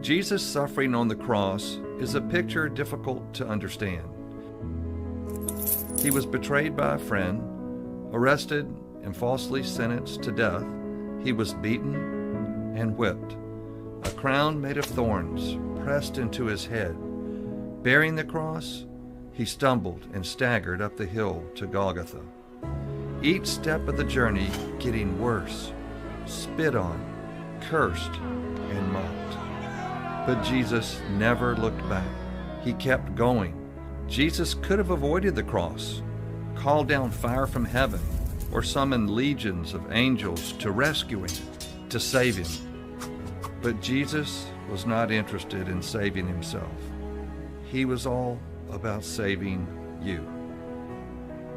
Jesus' suffering on the cross is a picture difficult to understand. He was betrayed by a friend, arrested and falsely sentenced to death. He was beaten and whipped. A crown made of thorns pressed into his head. Bearing the cross, he stumbled and staggered up the hill to Golgotha. Each step of the journey getting worse, spit on, cursed, and mocked. But Jesus never looked back. He kept going. Jesus could have avoided the cross, called down fire from heaven, or summoned legions of angels to rescue him, to save him. But Jesus was not interested in saving himself. He was all about saving you.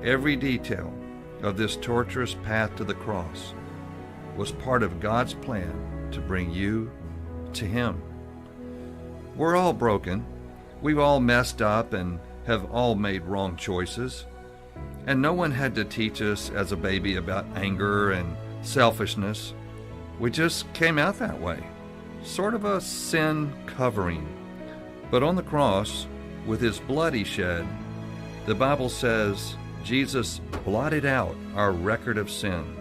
Every detail of this torturous path to the cross was part of God's plan to bring you to him. We're all broken. We've all messed up and have all made wrong choices. And no one had to teach us as a baby about anger and selfishness. We just came out that way, sort of a sin covering. But on the cross, with his blood he shed, the Bible says Jesus blotted out our record of sin,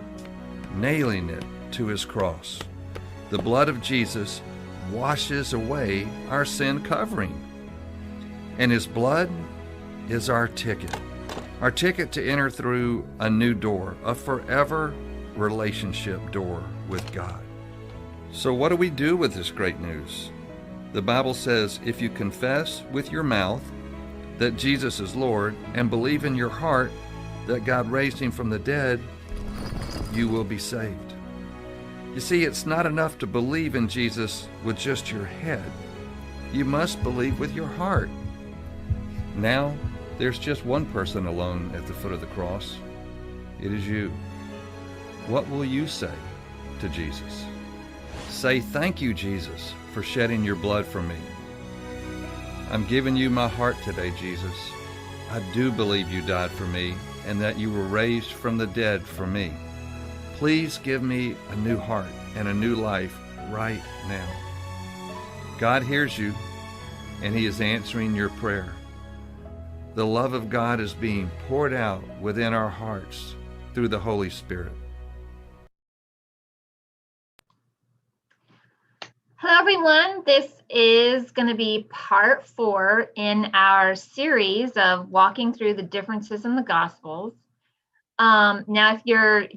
nailing it to his cross. The blood of Jesus washes away our sin covering. And his blood is our ticket to enter through a new door, a forever relationship door with God. So what do we do with this great news? The Bible says if you confess with your mouth that Jesus is Lord and believe in your heart that God raised him from the dead, you will be saved. You see, it's not enough to believe in Jesus with just your head. You must believe with your heart. Now, there's just one person alone at the foot of the cross. It is you. What will you say to Jesus? Say, thank you, Jesus, for shedding your blood for me. I'm giving you my heart today, Jesus. I do believe you died for me and that you were raised from the dead for me. Please give me a new heart and a new life right now. God hears you, and he is answering your prayer. The love of God is being poured out within our hearts through the Holy Spirit. Hello, everyone. This is going to be part 4 in our series of walking through the differences in the Gospels. Now, if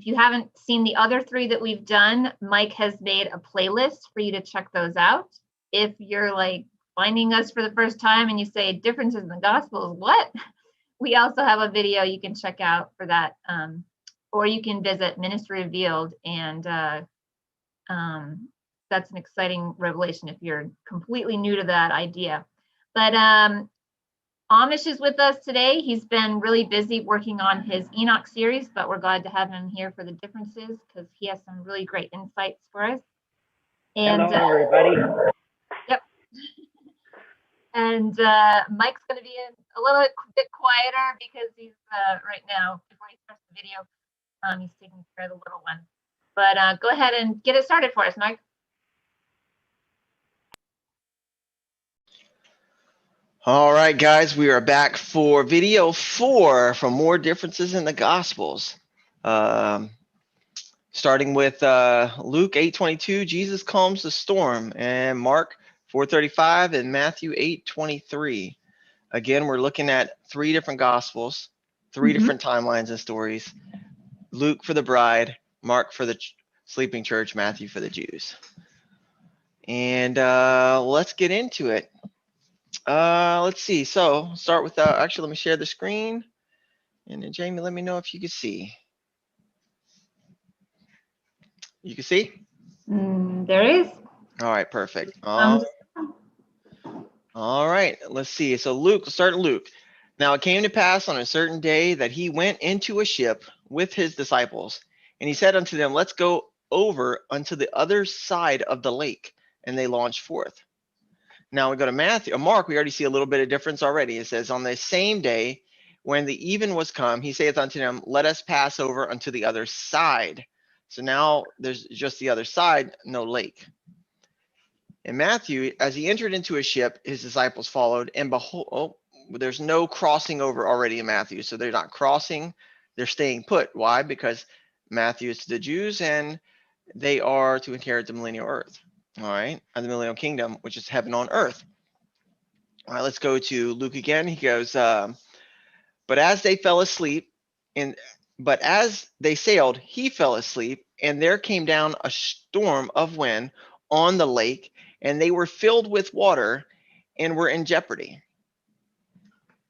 you haven't seen the other 3 that we've done, Mike has made a playlist for you to check those out. If you're like finding us for the first time and you say differences in the Gospels, what? We also have a video you can check out for that, or you can visit Ministry Revealed, and that's an exciting revelation if you're completely new to that idea. But Amish is with us today. He's been really busy working on his Enoch series, but we're glad to have him here for the differences because he has some really great insights for us. And, hello, everybody. Yep. And Mike's going to be a little bit quieter because he's right now, before he starts the video, he's taking care of the little one. But go ahead and get it started for us, Mike. All right, guys, we are back for video 4 from More Differences in the Gospels. Starting with Luke 8:22, Jesus calms the storm, and Mark 4:35 and Matthew 8:23. Again, we're looking at 3 different Gospels, 3 different timelines and stories. Luke for the bride, Mark for the sleeping church, Matthew for the Jews. And let's get into it. Let's see. So start with actually, let me share the screen, and then Jamie, let me know if you can see. You can see? There is. All right, perfect. All right, let's see. So Luke, start Luke. Now it came to pass on a certain day that he went into a ship with his disciples, and he said unto them, let's go over unto the other side of the lake. And they launched forth. Now we go to Matthew, Mark, we already see a little bit of difference already. It says, on the same day when the even was come, he saith unto them, let us pass over unto the other side. So now there's just the other side, no lake. In Matthew, as he entered into a ship, his disciples followed, and behold, there's no crossing over already in Matthew. So they're not crossing, they're staying put. Why? Because Matthew is to the Jews and they are to inherit the millennial earth. All right, and the millennial kingdom, which is heaven on earth. All right, let's go to Luke again. He goes, but as they fell asleep, but as they sailed, he fell asleep, and there came down a storm of wind on the lake, and they were filled with water and were in jeopardy.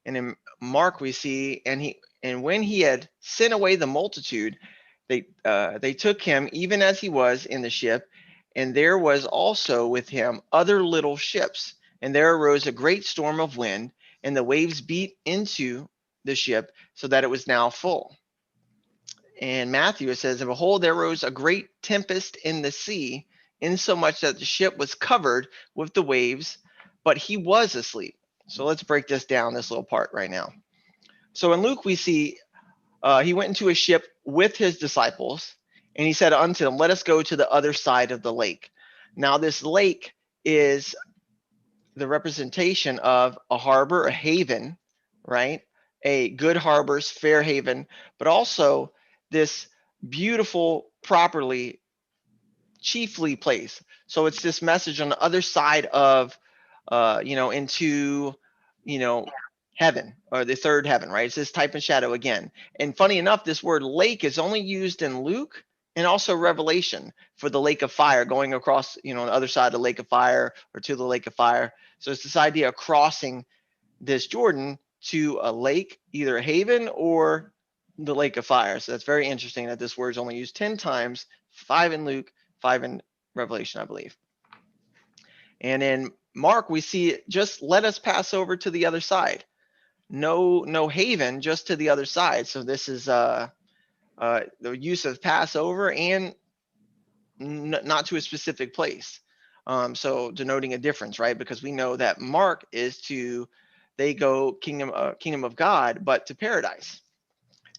And in Mark we see, and when he had sent away the multitude, they took him even as he was in the ship, and there was also with him other little ships, and there arose a great storm of wind, and the waves beat into the ship so that it was now full. And Matthew, it says, and behold, there rose a great tempest in the sea, insomuch that the ship was covered with the waves, but he was asleep. So let's break this down, this little part right now. So in Luke, we see he went into a ship with his disciples, and he said unto them, let us go to the other side of the lake. Now, this lake is the representation of a harbor, a haven, right? A good harbor's fair haven, but also this beautiful, properly, chiefly place. So it's this message on the other side of, into, heaven or the third heaven, right? It's this type and shadow again. And funny enough, this word lake is only used in Luke and also Revelation for the lake of fire, going across, on the other side of the lake of fire or to the lake of fire. So it's this idea of crossing this Jordan to a lake, either a haven or the lake of fire. So that's very interesting that this word is only used 10 times, 5 in Luke, 5 in Revelation, I believe. And in Mark, we see just let us pass over to the other side. No haven, just to the other side. So this is the use of Passover and not to a specific place. So denoting a difference, right? Because we know that Mark is they go kingdom of God, but to paradise.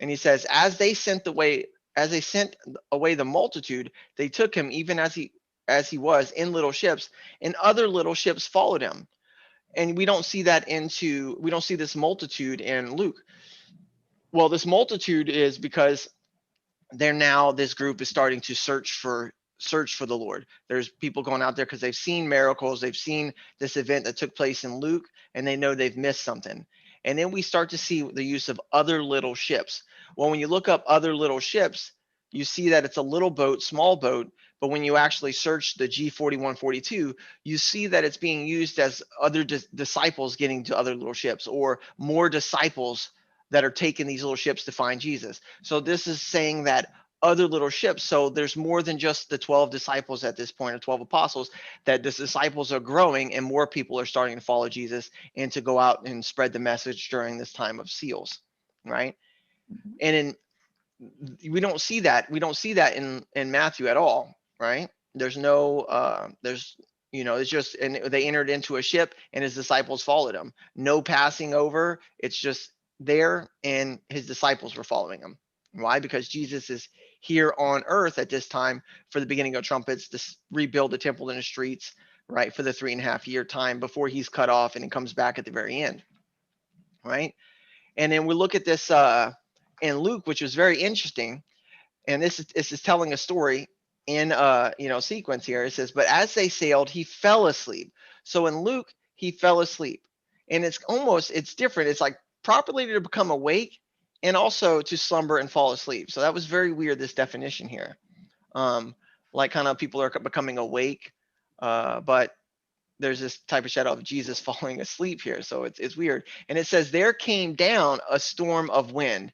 And he says, as they sent away the multitude, they took him even as he was in little ships, and other little ships followed him. And we don't see this multitude in Luke. Well, this multitude is because this group is starting to search for the Lord. There's people going out there because they've seen miracles, they've seen this event that took place in Luke, and they know they've missed something. And then we start to see the use of other little ships. Well, when you look up other little ships, you see that it's a little boat, small boat, but when you actually search the G4142, you see that it's being used as other disciples getting to other little ships, or more disciples that are taking these little ships to find Jesus. So this is saying that other little ships. So there's more than just the 12 disciples at this point, or 12 apostles, that the disciples are growing and more people are starting to follow Jesus and to go out and spread the message during this time of seals, right? And we don't see that in Matthew at all, right? There's no it's just, and they entered into a ship and his disciples followed him. No passing over. It's just there, and his disciples were following him. Why? Because Jesus is here on earth at this time for the beginning of trumpets to rebuild the temple in the streets, right? For the 3.5 year time before he's cut off and he comes back at the very end, right? And then we look at this in Luke, which was very interesting. And this is telling a story in sequence here. It says, but as they sailed, he fell asleep. So in Luke, he fell asleep. And it's different. It's like properly to become awake and also to slumber and fall asleep. So that was very weird, this definition here. Like kind of people are becoming awake, but there's this type of shadow of Jesus falling asleep here. So it's weird. And it says, there came down a storm of wind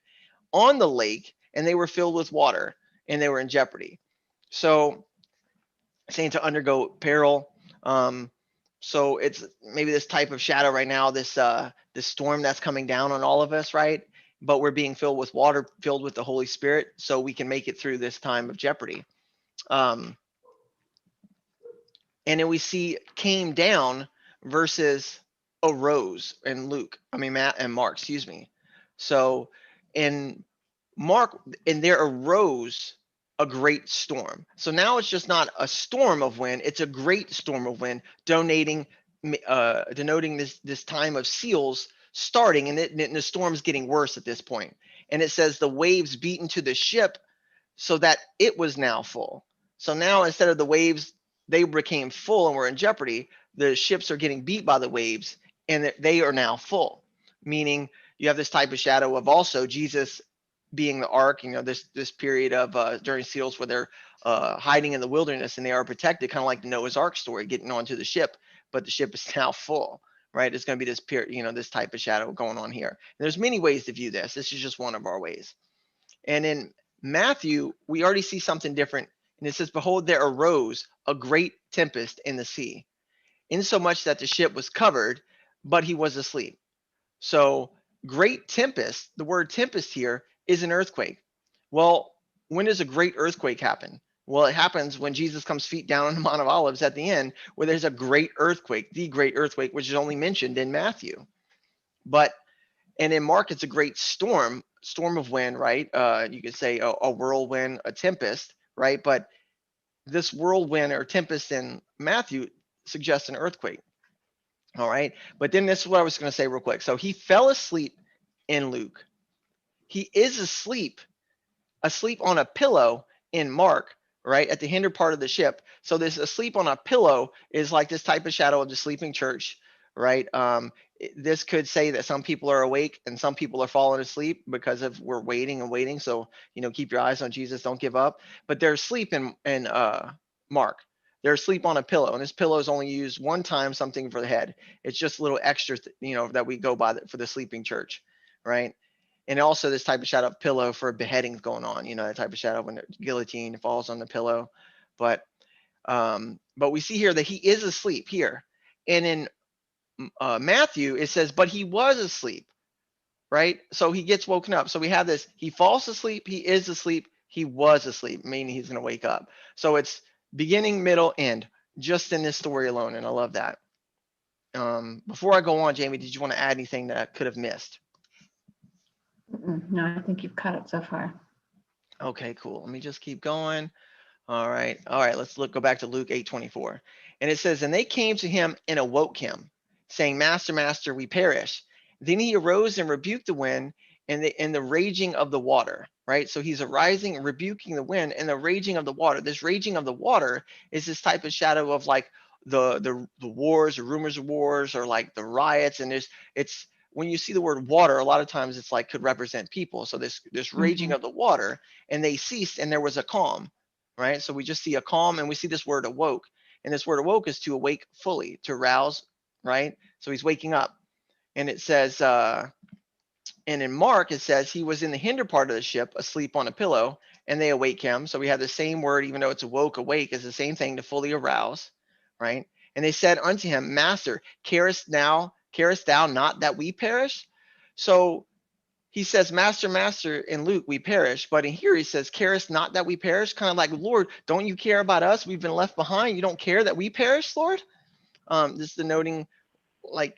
on the lake, and they were filled with water, and they were in jeopardy. So saying to undergo peril. So it's maybe this type of shadow right now, this storm that's coming down on all of us, right? But we're being filled with water, filled with the Holy Spirit, so we can make it through this time of jeopardy. And then we see came down versus arose in Matt and Mark, excuse me. So in Mark, and there arose a great storm. So now it's just not a storm of wind, it's a great storm of wind, denoting this time of seals starting, and the storm's getting worse at this point. And it says the waves beat into the ship so that it was now full. So now instead of the waves, they became full and were in jeopardy. The ships are getting beat by the waves and they are now full, meaning you have this type of shadow of also Jesus being the ark, this period of during seals where they're hiding in the wilderness and they are protected, kind of like the Noah's Ark story, getting onto the ship, but the ship is now full, right? It's going to be this period, this type of shadow going on here. And there's many ways to view this. This is just one of our ways. And in Matthew, we already see something different. And it says, behold, there arose a great tempest in the sea, insomuch that the ship was covered, but he was asleep. So great tempest, the word tempest here is an earthquake. Well, when does a great earthquake happen? Well, it happens when Jesus comes feet down on the Mount of Olives at the end, where there's a great earthquake, the great earthquake, which is only mentioned in Matthew. And in Mark, it's a great storm of wind, right? You could say a whirlwind, a tempest, right? But this whirlwind or tempest in Matthew suggests an earthquake. All right. But then this is what I was going to say real quick. So he fell asleep in Luke. He is asleep on a pillow in Mark, right? At the hinder part of the ship. So this asleep on a pillow is like this type of shadow of the sleeping church, right? This could say that some people are awake and some people are falling asleep because of we're waiting and waiting. So, keep your eyes on Jesus. Don't give up. But they're asleep in Mark. They're asleep on a pillow, and this pillow is only used one time, something for the head. It's just a little extra, that we go by for the sleeping church, right? And also this type of shadow of pillow for beheadings going on, that type of shadow when the guillotine falls on the pillow. But we see here that he is asleep here. And in Matthew, it says, but he was asleep, right? So he gets woken up. So we have this, he falls asleep, he is asleep, he was asleep, meaning he's going to wake up. So it's beginning, middle, end, just in this story alone. And I love that. Before I go on, Jamie, did you want to add anything that I could have missed? No, I think you've cut it so far. Okay, cool. Let me just keep going. All right. Let's go back to Luke 8:24. And it says, and they came to him and awoke him, saying, Master, Master, we perish. Then he arose and rebuked the wind and the raging of the water, right? So he's arising and rebuking the wind and the raging of the water. This raging of the water is this type of shadow of like the wars or rumors of wars or like the riots. And it's when you see the word water, a lot of times it's like could represent people. So this raging of the water, and they ceased and there was a calm, right? So we just see a calm, and we see this word awoke. And this word awoke is to awake fully, to rouse, right? So he's waking up. And it says, and in Mark, it says he was in the hinder part of the ship, asleep on a pillow, and they awake him. So we have the same word, even though it's awoke, awake is the same thing, to fully arouse, right? And they said unto him, Master, carest thou not that we perish? So he says, Master, Master, in Luke, we perish. But in here he says, carest not that we perish? Kind of like, Lord, don't you care about us? We've been left behind. You don't care that we perish, Lord? This is denoting like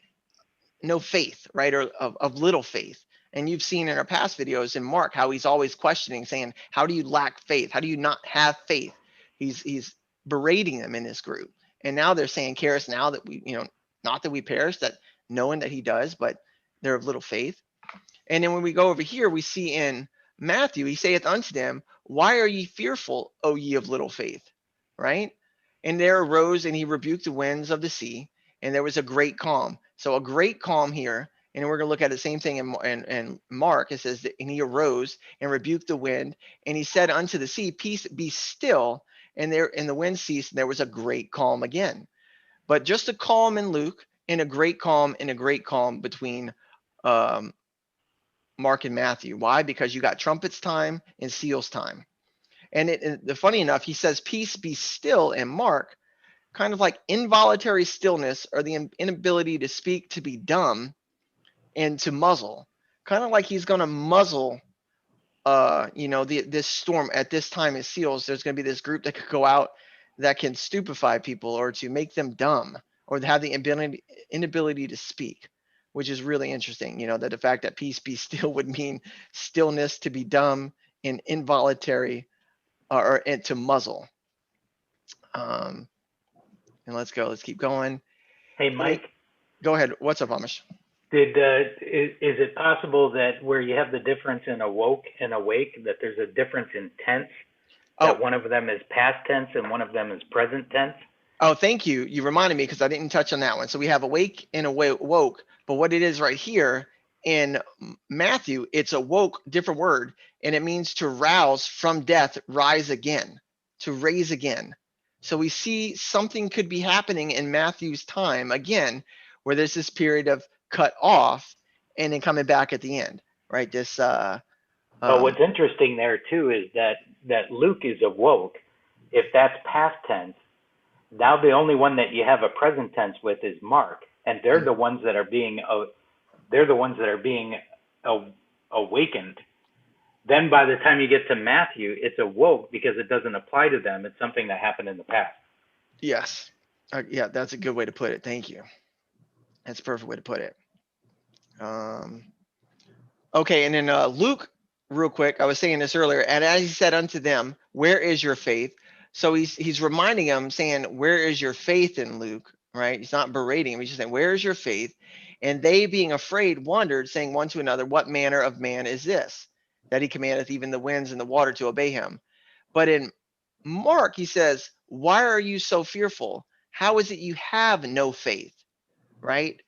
no faith, right? Or of little faith. And you've seen in our past videos in Mark how he's always questioning, saying, how do you lack faith? How do you not have faith? He's berating them in this group. And now they're saying, carest now that we, not that we perish, that knowing that he does, but they're of little faith. And then when we go over here, we see in Matthew, he saith unto them, why are ye fearful, O ye of little faith? Right? And there arose and he rebuked the winds of the sea, and there was a great calm. So a great calm here, and we're going to look at the same thing in Mark. It says that, and he arose and rebuked the wind, and he said unto the sea, peace, be still. And the wind ceased, and there was a great calm again. But just a calm in Luke, and a great calm between Mark and Matthew. Why? Because you got trumpets time and seals time. And the funny enough, he says, peace, be still in Mark, kind of like involuntary stillness or the inability to speak, to be dumb, and to muzzle. Kind of like he's going to muzzle, this storm at this time in seals. There's going to be this group that could go out that can stupefy people or to make them dumb or have the inability to speak, which is really interesting. That the fact that peace be still would mean stillness, to be dumb, and involuntary and to muzzle. And let's keep going. Hey, Mike, Go ahead. What's up, Amish? is it possible that where you have the difference in awoke and awake, that there's a difference in tense, that one of them is past tense and one of them is present tense? Oh, thank you. You reminded me because I didn't touch on that one. So we have awake and awoke, but what it is right here in Matthew, it's awoke, different word, and it means to rouse from death, rise again, to raise again. So we see something could be happening in Matthew's time again, where there's this period of cut off and then coming back at the end, right? This. But what's interesting there too is that Luke is awoke. If that's past tense, now the only one that you have a present tense with is Mark, and they're the ones that are being awakened. Then by the time you get to Matthew, it's awoke because it doesn't apply to them. It's something that happened in the past. Yes. Yeah, that's a good way to put it. Thank you. That's a perfect way to put it. Okay, and then Luke, real quick, I was saying this earlier, and as he said unto them, where is your faith? So he's reminding them, saying, where is your faith in Luke, right? He's not berating him. He's just saying, where is your faith? And they, being afraid, wondered, saying one to another, what manner of man is this, that he commandeth even the winds and the water to obey him? But in Mark, he says, why are you so fearful? How is it you have no faith, right?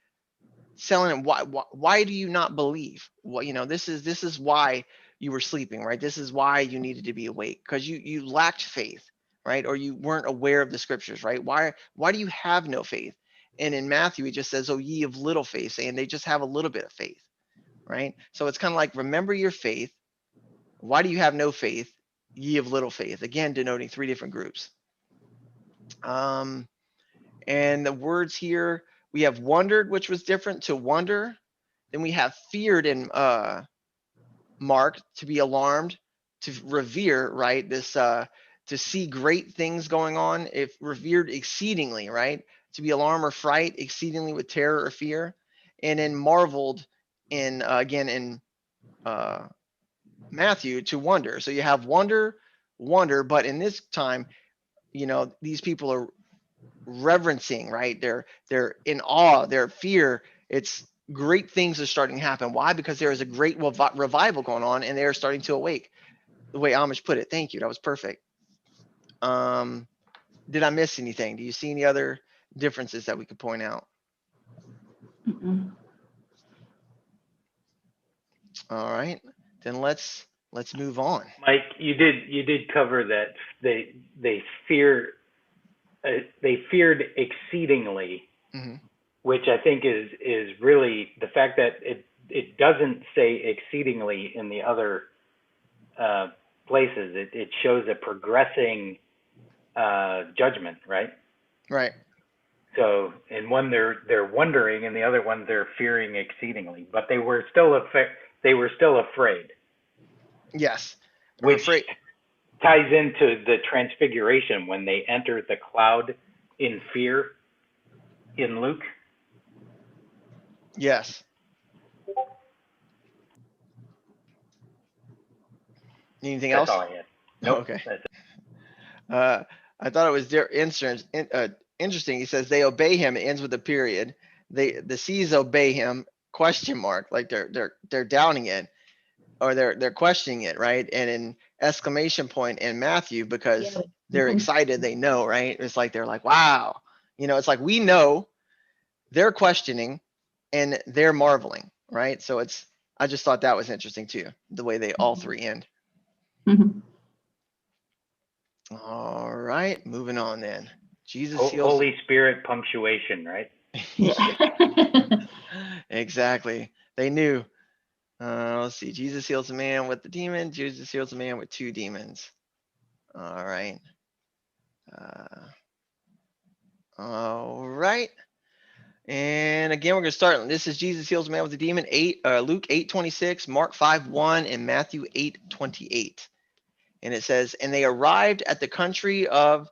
Selling him, why do you not believe? Well, this is why you were sleeping, right? This is why you needed to be awake, because you lacked faith, right? Or you weren't aware of the scriptures, right? Why do you have no faith? And in Matthew, he just says, oh, ye of little faith, saying they just have a little bit of faith, right? So it's kind of like, remember your faith. Why do you have no faith? Ye of little faith. Again, denoting three different groups. And the words here, we have wondered, which was different, to wonder. Then we have feared in Mark, to be alarmed, to revere, right? This to see great things going on. If revered exceedingly, right? To be alarmed or fright exceedingly with terror or fear. And then marveled in again in Matthew, to wonder. So you have wonder, but in this time, these people are reverencing, right? They're in awe, they're fear. It's great things are starting to happen. Why? Because there is a great revival going on, and they're starting to awake. The way Amish put it. Thank you. That was perfect. Did I miss anything? Do you see any other differences that we could point out? Mm-mm. All right, then let's move on. Mike, you did cover that they feared exceedingly, which I think is really the fact that it doesn't say exceedingly in the other places. It shows a progressing judgment, right? Right. So in one they're wondering, and the other one they're fearing exceedingly, but they were still afraid. Yes. Which ties into the transfiguration when they enter the cloud in fear in Luke. Yes. Anything else? That's all I had. Nope. Okay. That's it. I thought it was interesting. He says they obey him. It ends with a period. The seas obey him ? Like they're doubting it, or they're questioning it, right? And in exclamation point in Matthew, because they're excited, they know, right? It's like they're like, wow, it's like we know, they're questioning, and they're marveling, right? So I just thought that was interesting too, the way they all three end. Mhm. All right, moving on then. Jesus heals. Holy Spirit punctuation, right? Yeah. Exactly. They knew. Let's see. Jesus heals a man with the demon. Jesus heals a man with two demons. All right. All right. And again, we're going to start. This is Jesus heals a man with a demon. Luke 8:26, Mark 5:1, and Matthew 8:28. And it says, and they arrived at the country of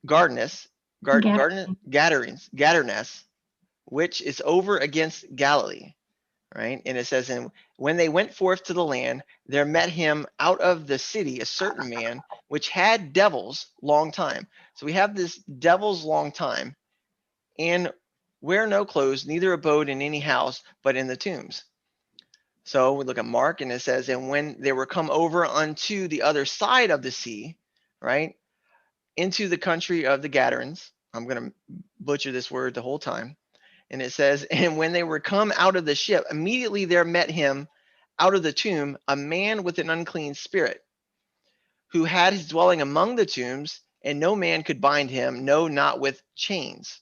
Gadarenes, which is over against Galilee. right? And it says, and when they went forth to the land, there met him out of the city a certain man which had devils long time. So we have this devils long time, and wear no clothes, neither abode in any house, but in the tombs. So we look at Mark, and it says, and when they were come over unto the other side of the sea, right, into the country of the Gadarenes, I'm going to butcher this word the whole time. And it says, and when they were come out of the ship, immediately there met him out of the tomb a man with an unclean spirit, who had his dwelling among the tombs, and no man could bind him, no, not with chains.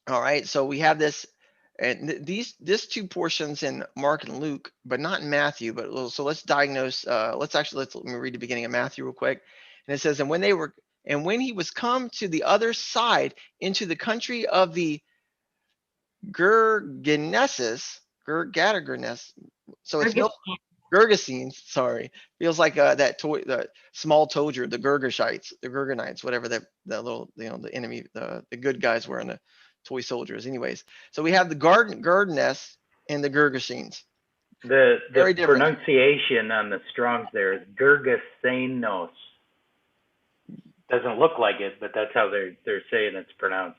All right, so we have this, and these two portions in Mark and Luke, but not in Matthew. But so let's diagnose. Let me read the beginning of Matthew real quick. And it says, and when he was come to the other side into the country of the Gergenesis, so it's no Gergesenes, sorry. Feels like that toy, the small toader, the Gergonites, whatever that little, the enemy, the good guys were in the toy soldiers. Anyways, so we have the Gardenes and the Gergesenes. The Very different. pronunciation on the Strongs there is Gergesenos. Doesn't look like it, but that's how they're saying it's pronounced.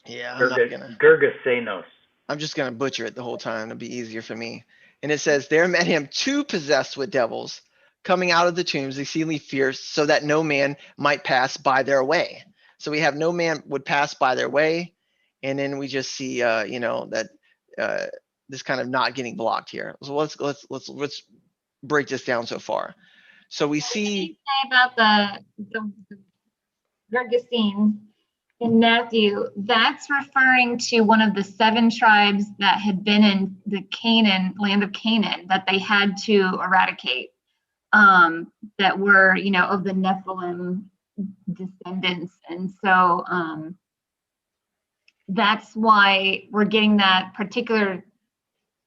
Yeah, Gergesenos. I'm just gonna butcher it the whole time. It'll be easier for me. And it says, there met him two possessed with devils, coming out of the tombs, exceedingly fierce, so that no man might pass by their way. So we have no man would pass by their way, and then we just see, that this kind of not getting blocked here. So let's break this down so far. So we see about the Gergesenes in Matthew, that's referring to one of the 7 tribes that had been in the land of Canaan, that they had to eradicate, that were, of the Nephilim descendants. And so that's why we're getting that particular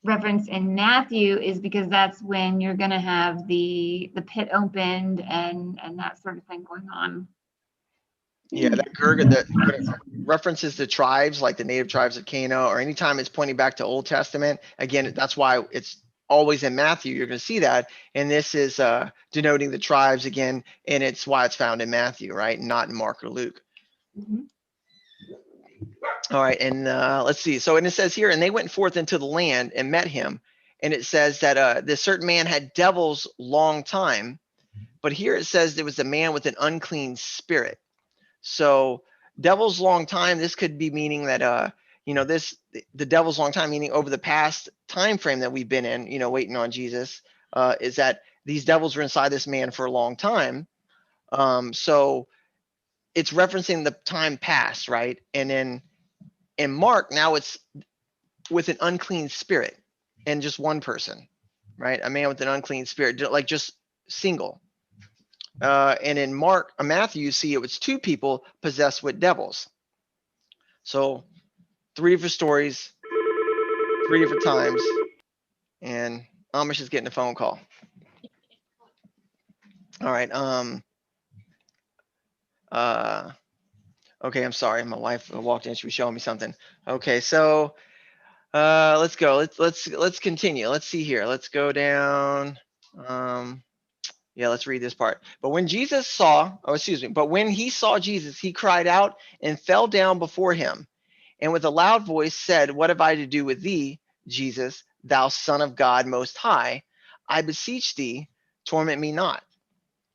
reference in Matthew, is because that's when you're going to have the pit opened and that sort of thing going on. Yeah, that references to tribes like the native tribes of Cana, or anytime it's pointing back to Old Testament. Again, that's why it's always in Matthew. You're going to see that, and this is denoting the tribes again, and it's why it's found in Matthew, right, not in Mark or Luke. Mm-hmm. All right, and let's see. So, and it says here, and they went forth into the land and met him, and it says that this certain man had devils long time, but here it says there was a man with an unclean spirit. So devil's long time, this could be meaning that the devil's long time, meaning over the past time frame that we've been in, waiting on Jesus, is that these devils were inside this man for a long time. So it's referencing the time past, right? And then in Mark, now it's with an unclean spirit and just one person, right? A man with an unclean spirit, like just single. And in Matthew, you see it was 2 people possessed with devils. So 3 different stories, 3 different times, and Amish is getting a phone call. All right. Okay, I'm sorry. My wife walked in. She was showing me something. Okay, so let's go. Let's continue. Let's see here. Let's go down. Yeah, let's read this part. But when he saw Jesus, he cried out and fell down before him, and with a loud voice said, what have I to do with thee, Jesus, thou Son of God Most High? I beseech thee, torment me not.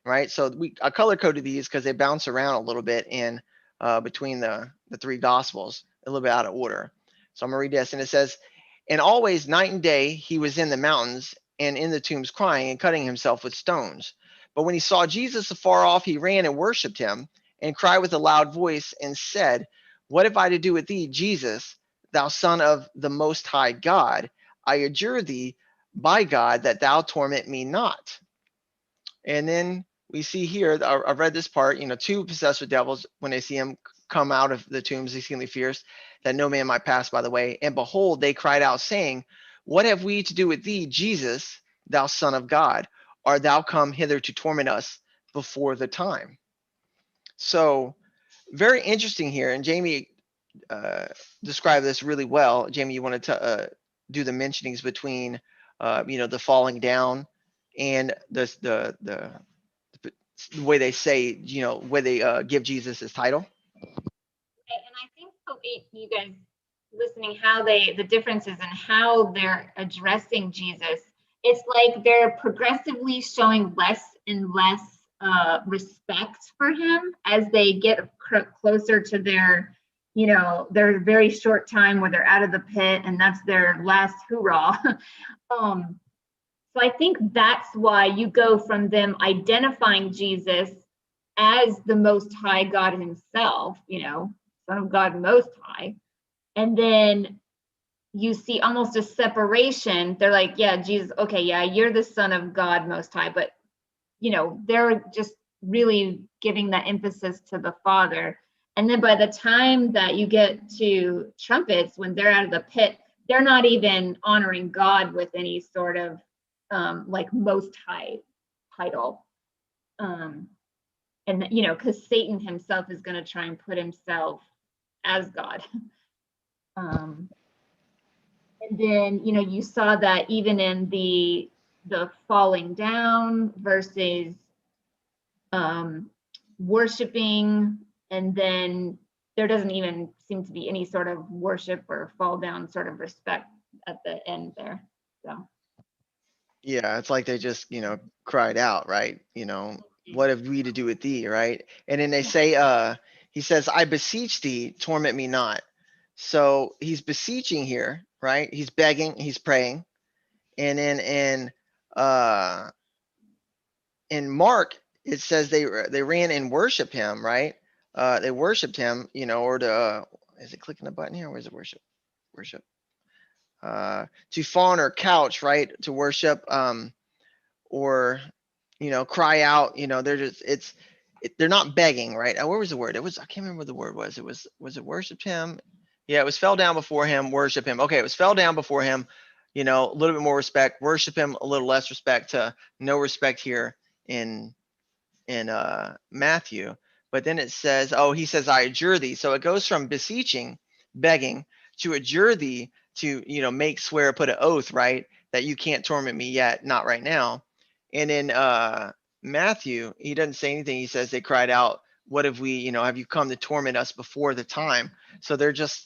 Right? So I color-coded these because they bounce around a little bit in between the 3 Gospels, a little bit out of order. So I'm going to read this, and it says, and always night and day he was in the mountains and in the tombs crying and cutting himself with stones. But when he saw Jesus afar off, he ran and worshipped him and cried with a loud voice and said, what have I to do with thee, Jesus, thou Son of the Most High God? I adjure thee by God that thou torment me not. And then we see here, I read this part, 2 possessed with devils, when they see him come out of the tombs, exceedingly fierce, that no man might pass by the way. And behold, they cried out, saying, what have we to do with thee, Jesus, thou Son of God? Art thou come hither to torment us before the time? So very interesting here. And Jamie described this really well. Jamie, you wanted to do the mentionings between, the falling down and the way they say, where they give Jesus his title. And I think you guys listening, how the differences in how they're addressing Jesus, it's like they're progressively showing less and less respect for him as they get closer to their very short time where they're out of the pit and that's their last hoorah. So I think that's why you go from them identifying Jesus as the Most High God himself, Son of God Most High. And then you see almost a separation. They're like, yeah, Jesus, okay, yeah, you're the Son of God Most High. But, they're just really giving that emphasis to the Father. And then by the time that you get to trumpets, when they're out of the pit, they're not even honoring God with any sort of like Most High title. And, because Satan himself is going to try and put himself as God. And then, you saw that even in the falling down versus worshiping, and then there doesn't even seem to be any sort of worship or fall down sort of respect at the end there. So Yeah, it's like they just, cried out, right? What have we to do with thee, right? And then they say, he says, I beseech thee, torment me not. So he's beseeching here, right? He's begging, he's praying. And then in Mark, it says they ran and worship him, right? They worshipped him, or to is it clicking the button here? Where's it worship? Worship. To fall on her couch, right? To worship, or cry out. They're just they're not begging, right? Where was the word? I can't remember what the word was. Was it worshiped him? Yeah, it was fell down before him, worship him. Okay, it was fell down before him, a little bit more respect, worship him, a little less respect, to no respect here in Matthew. But then it says, he says, I adjure thee. So it goes from beseeching, begging, to adjure thee, to make, swear, put an oath, right, that you can't torment me yet, not right now. And in Matthew, he doesn't say anything. He says they cried out, what have we, have you come to torment us before the time? So they're just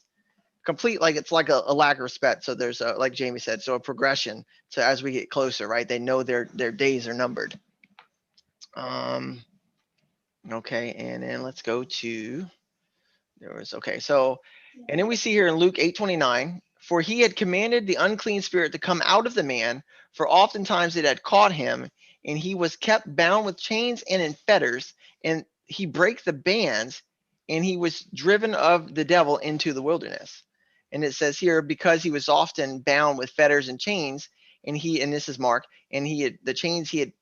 complete, like it's like a lack of respect. So there's like Jamie said, so a progression to as we get closer, right? They know their days are numbered. Okay, and then let's go to so and then we see here in Luke 8:29, for he had commanded the unclean spirit to come out of the man, for oftentimes it had caught him, and he was kept bound with chains and in fetters, and he brake the bands, and he was driven of the devil into the wilderness. And it says here, because he was often bound with fetters and chains, and this is Mark, and the chains he had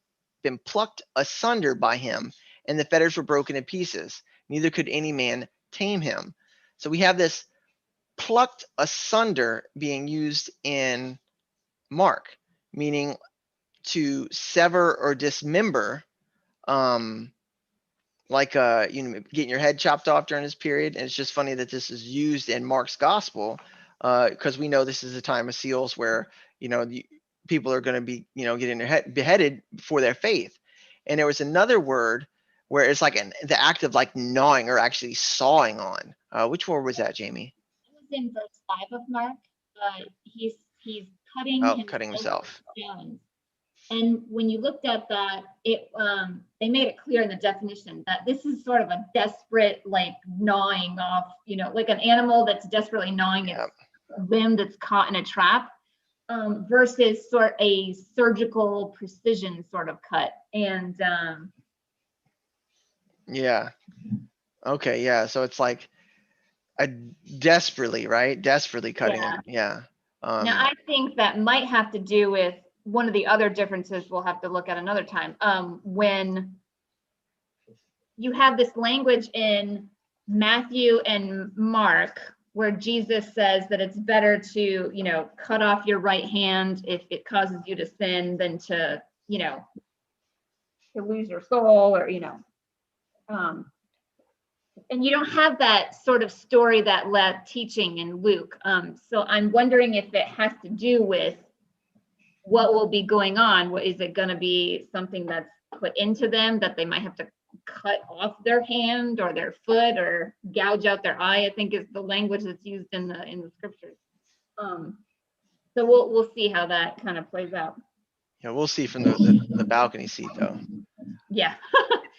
been plucked asunder by him, and the fetters were broken in pieces. Neither could any man tame him. So we have this plucked asunder being used in Mark, meaning to sever or dismember, like getting your head chopped off during this period. And it's just funny that this is used in Mark's gospel, because we know this is a time of seals where people are going to be getting their head beheaded for their faith. And there was another word where it's like the act of like gnawing or actually sawing on. Which word was that, Jamie? it was in verse 5 of Mark. He's cutting himself down. And when you looked at that, they made it clear in the definition that this is sort of a desperate, like gnawing off, like an animal that's desperately gnawing its limb that's caught in a trap, versus sort a surgical precision sort of cut. And okay, yeah. So it's like a desperately cutting him. Yeah. Now I think that might have to do with one of the other differences we'll have to look at another time. When you have this language in Matthew and Mark where Jesus says that it's better to, cut off your right hand if it causes you to sin than to, to lose your soul, or, And you don't have that sort of story, that led teaching in Luke. So I'm wondering if it has to do with what will be going on. What is it going to be? Something that's put into them that they might have to cut off their hand or their foot or gouge out their eye, I think is the language that's used in the scriptures. So we'll see how that kind of plays out. Yeah, we'll see from the balcony seat though. Yeah.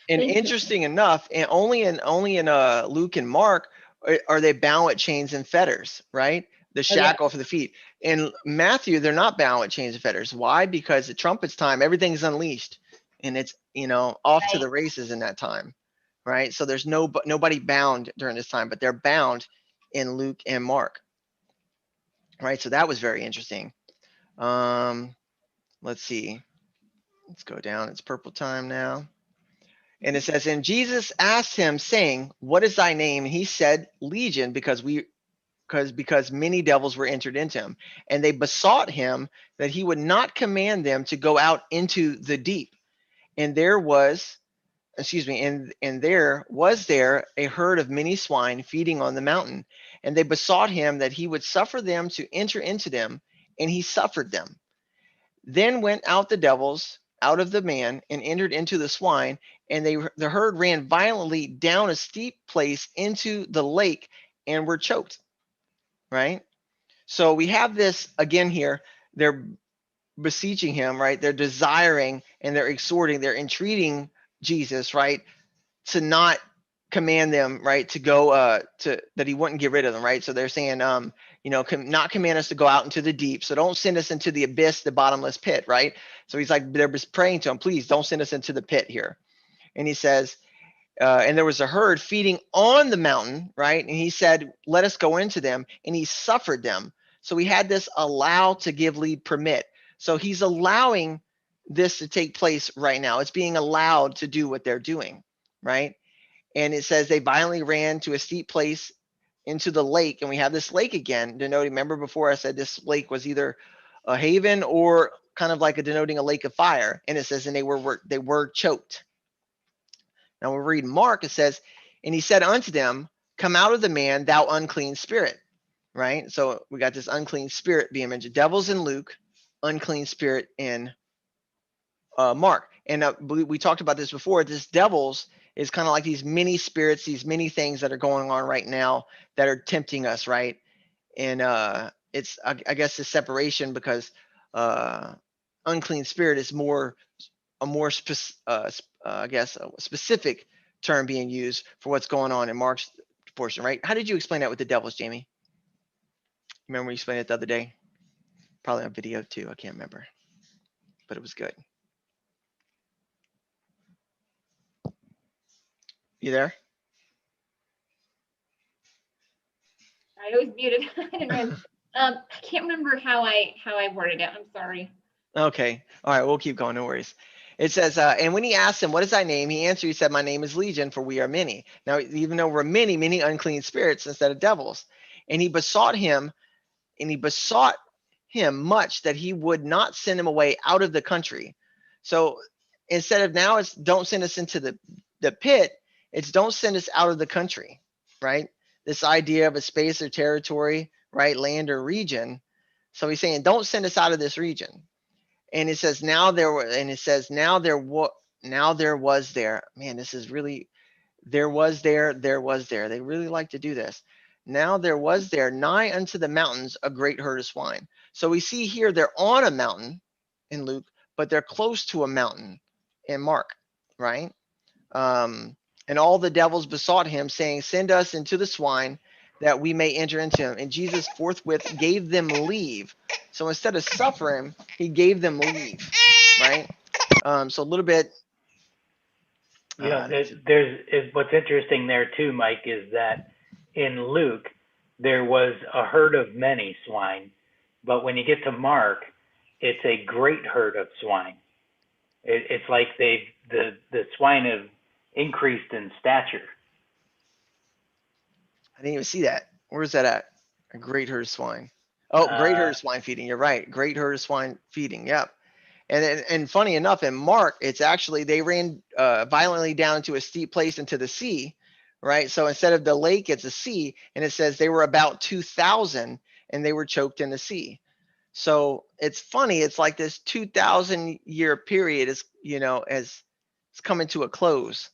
And interesting enough, and only in Luke and Mark are they bound with chains and fetters, right? The shackle for the feet. In Matthew, they're not bound with chains and fetters. Why? Because at trumpet's time, everything's unleashed, and it's off to the races in that time, right? So there's nobody bound during this time, but they're bound in Luke and Mark, right? So that was very interesting. Let's see. Let's go down. It's purple time now. And it says, and Jesus asked him, saying, what is thy name? And he said, Legion, because many devils were entered into him. And they besought him that he would not command them to go out into the deep. And there was there a herd of many swine feeding on the mountain. And they besought him that he would suffer them to enter into them. And he suffered them. Then went out the devils out of the man and entered into the swine, and the herd ran violently down a steep place into the lake and were choked. Right? So we have this again here. They're beseeching him, right? They're desiring and they're exhorting, they're entreating Jesus, right, to not command them, right, to go that he wouldn't get rid of them, right? So they're saying not command us to go out into the deep, so don't send us into the abyss, the bottomless pit, right? So he's like, they're just praying to him, please don't send us into the pit here. And he says, and there was a herd feeding on the mountain, right? And he said, let us go into them, and he suffered them. So we had this allow to give lead permit. So he's allowing this to take place right now. It's being allowed to do what they're doing, right? And it says they violently ran to a steep place into the lake. And we have this lake again denoting, remember before I said this lake was either a haven or kind of like denoting a lake of fire. And it says, and they were choked. Now we'll read Mark, it says, and he said unto them, come out of the man, thou unclean spirit, right? So we got this unclean spirit being mentioned. Devils in Luke, unclean spirit in Mark. And we talked about this before. This devils is kind of like these many spirits, these many things that are going on right now that are tempting us, right? And it's, I guess, the separation because unclean spirit is I guess, a specific term being used for what's going on in Mark's portion, right? How did you explain that with the devils, Jamie? Remember you explained it the other day? Probably on video too. I can't remember, but it was good. You there? I always muted. I can't remember how I worded it. I'm sorry. Okay. All right. We'll keep going. No worries. It says, and when he asked him, what is thy name? He answered, he said, my name is Legion, for we are many. Now, even though we're many, many unclean spirits instead of devils. And he besought him much that he would not send him away out of the country. So instead of now it's don't send us into the pit, it's don't send us out of the country, right? This idea of a space or territory, right? Land or region. So he's saying, don't send us out of this region. And it says, now there was there. Man, this is really, there was there. They really like to do this. Now there was there nigh unto the mountains a great herd of swine. So we see here they're on a mountain in Luke, but they're close to a mountain in Mark, right? And all the devils besought him, saying, send us into the swine that we may enter into him. And Jesus forthwith gave them leave. So instead of suffering, he gave them leave, right? So a little bit. What's interesting there too, Mike, is that in Luke there was a herd of many swine, but when you get to Mark, it's a great herd of swine. It's like the swine have increased in stature. I didn't even see that. Where's that at? A great herd of swine. Oh, great herd of swine feeding. You're right. Great herd of swine feeding. Yep. And funny enough, in Mark, it's actually they ran violently down into a steep place into the sea, right? So instead of the lake, it's a sea, and it says they were about 2,000 and they were choked in the sea. So it's funny. It's like this 2,000 year period is, as it's coming to a close.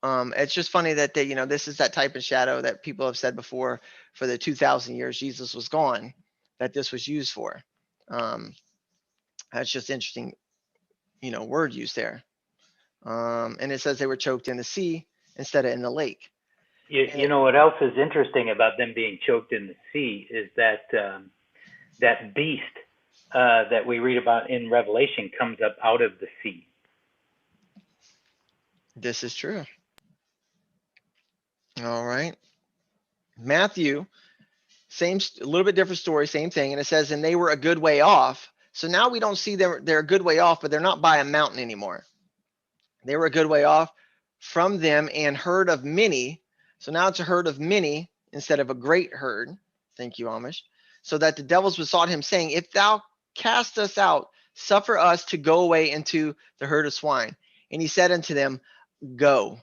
It's just funny that this is that type of shadow that people have said before for the 2,000 years Jesus was gone, that this was used for. That's just interesting, word used there. And it says they were choked in the sea instead of in the lake. You know what else is interesting about them being choked in the sea is that that beast that we read about in Revelation comes up out of the sea. This is true. All right. Matthew, a little bit different story, same thing. And it says, and they were a good way off. So now we don't see they're a good way off, but they're not by a mountain anymore. They were a good way off from them and herd of many. So now it's a herd of many instead of a great herd. Thank you, Amish. So that the devils besought him, saying, if thou cast us out, suffer us to go away into the herd of swine. And he said unto them, go.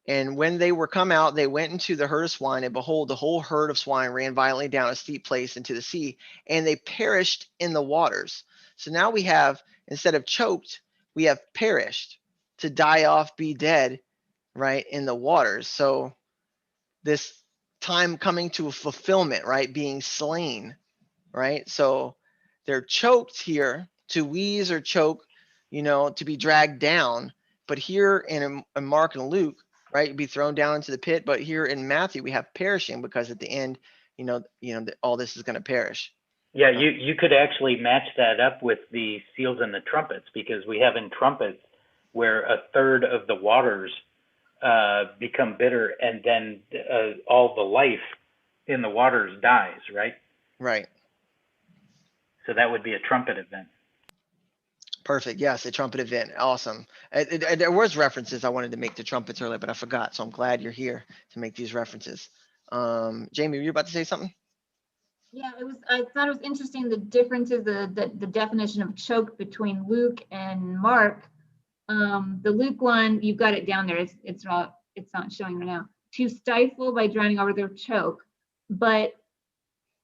And when they were come out, they went into the herd of swine, and behold, the whole herd of swine ran violently down a steep place into the sea, and they perished in the waters. So now we have, instead of choked, we have perished, to die off, be dead, right, in the waters. So this time coming to a fulfillment, right, being slain, right? So they're choked here, to wheeze or choke, to be dragged down. But here in Mark and Luke, right, be thrown down into the pit. But here in Matthew, we have perishing, because at the end, all this is going to perish. Yeah, you could actually match that up with the seals and the trumpets, because we have in trumpets where a third of the waters become bitter, and then all the life in the waters dies, right? Right. So that would be a trumpet event. Perfect. Yes, a trumpet event. Awesome. There was references I wanted to make to trumpets earlier, but I forgot. So I'm glad you're here to make these references. Jamie, were you about to say something? Yeah, I thought it was interesting, the differences, the definition of choke between Luke and Mark. The Luke one, you've got it down there. It's not showing right now. To stifle by drowning over their choke. But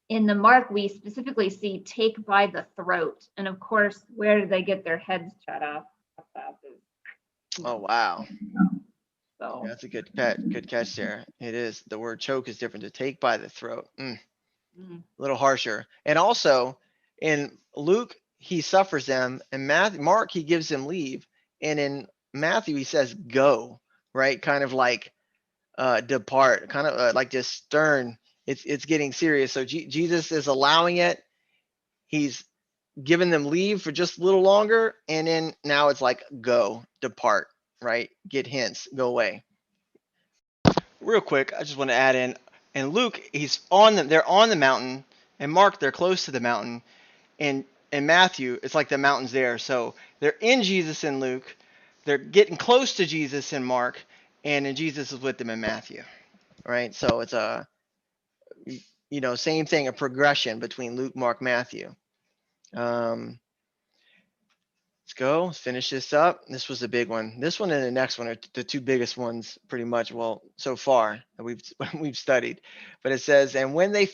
in the Mark, we specifically see take by the throat. And of course, where do they get their heads cut off? Oh, wow. So That's a good catch there. It is. The word choke is different. To take by the throat. A little harsher. And also in Luke, he suffers them, and Mark, he gives them leave. And in Matthew, he says, go, right? Kind of like depart, kind of like just stern. It's getting serious. So Jesus is allowing it. He's giving them leave for just a little longer. And then now it's like, go, depart, right? Get hence, go away. Real quick, I just want to add in, and Luke, they're on the mountain, and Mark, they're close to the mountain. And Matthew, it's like the mountain's there. So they're in Jesus in Luke. They're getting close to Jesus in Mark, and then Jesus is with them in Matthew, right? So it's same thing, a progression between Luke, Mark, Matthew. Let's go. Let's finish this up. This was a big one. This one and the next one are the two biggest ones, pretty much. Well, so far that we've studied. But it says, and when they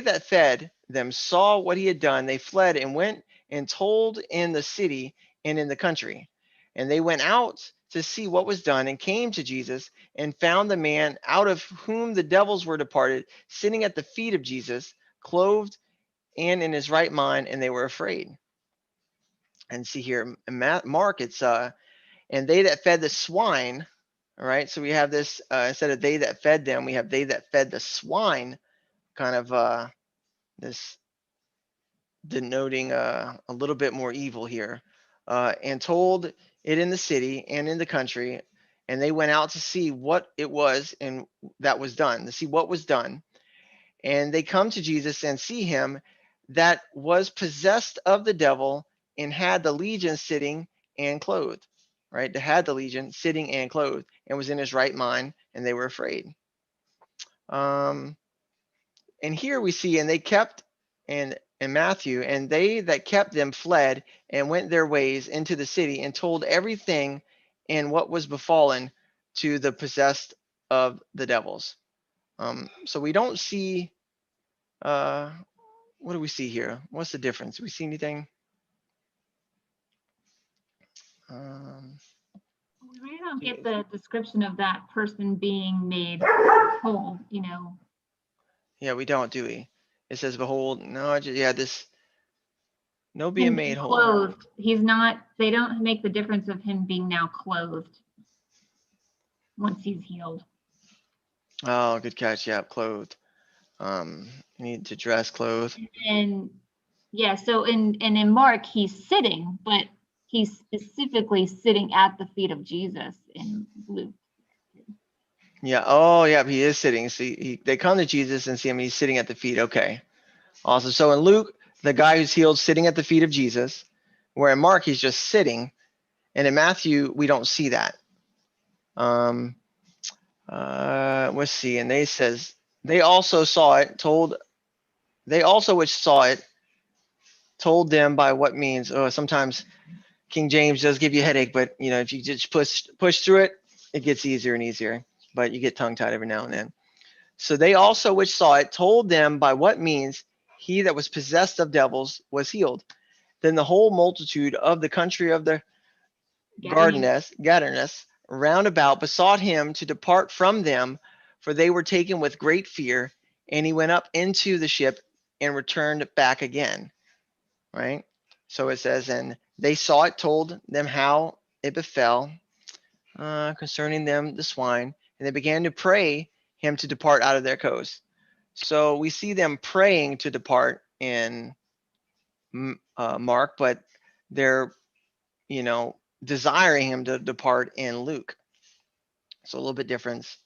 that fed them saw what he had done, they fled and went and told in the city and in the country. And they went out to see what was done, and came to Jesus, and found the man out of whom the devils were departed, sitting at the feet of Jesus, clothed and in his right mind, and they were afraid. And see here, in Mark, it's and they that fed the swine. All right, so we have this instead of they that fed them, we have they that fed the swine, kind of this denoting a little bit more evil here, and told it in the city and in the country. And they went out to see what it was and that was done, to see what was done. And they come to Jesus and see him that was possessed of the devil, and had the legion sitting and clothed, right? That had the legion sitting and clothed, and was in his right mind, and they were afraid. And here we see, and they kept, and in Matthew, and they that kept them fled and went their ways into the city, and told everything and what was befallen to the possessed of the devils. So we don't see, what do we see here? What's the difference? Do we see anything? I don't get the description of that person being made whole, Yeah, we don't, do we? It says, behold, no, this, no him being being made whole. clothed. They don't make the difference of him being now clothed once he's healed. Oh, good catch. Yeah, clothed. Need to dress, clothed. And yeah, so in Mark, he's sitting, but he's specifically sitting at the feet of Jesus in Luke. Yeah. Oh, yeah. He is sitting. See, they come to Jesus and see him. He's sitting at the feet. Okay. Awesome. So in Luke, the guy who's healed sitting at the feet of Jesus, where in Mark he's just sitting, and in Matthew we don't see that. Let's see. And they says they also saw it. They also which saw it told them by what means. Oh, sometimes King James does give you a headache, but if you just push through it, it gets easier and easier. But you get tongue tied every now and then. So they also which saw it told them by what means he that was possessed of devils was healed. Then the whole multitude of the country of the Gadarenes round about besought him to depart from them, for they were taken with great fear. And he went up into the ship and returned back again. Right. So it says, and they saw it, told them how it befell concerning them, the swine, and they began to pray him to depart out of their coast. So we see them praying to depart in Mark, but they're, desiring him to depart in Luke. So a little bit difference.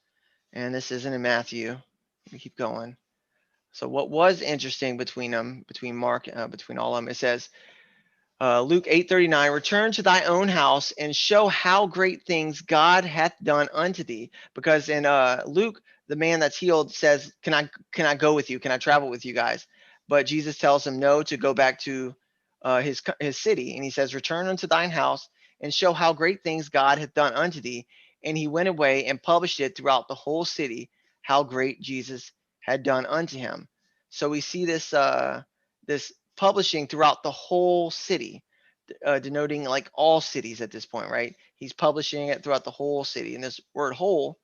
And this isn't in Matthew. Let me keep going. So what was interesting between them, between Mark, between all of them, it says, Luke 8:39, return to thy own house and show how great things God hath done unto thee. Because in Luke, the man that's healed says, can I go with you? Can I travel with you guys? But Jesus tells him no, to go back to his city. And he says, return unto thine house and show how great things God hath done unto thee. And he went away and published it throughout the whole city, how great Jesus had done unto him. So we see this publishing throughout the whole city, denoting like all cities at this point, right? He's publishing it throughout the whole city. And this word whole,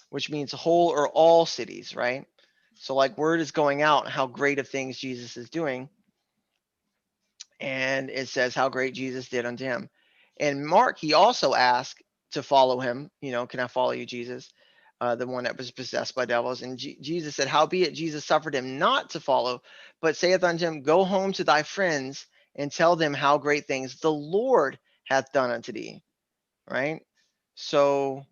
which means whole or all cities, right? So like word is going out how great of things Jesus is doing. And it says how great Jesus did unto him. And Mark, he also asked to follow him, can I follow you, Jesus? The one that was possessed by devils. And Jesus said, howbeit Jesus suffered him not to follow, but saith unto him, go home to thy friends and tell them how great things the Lord hath done unto thee. Right? So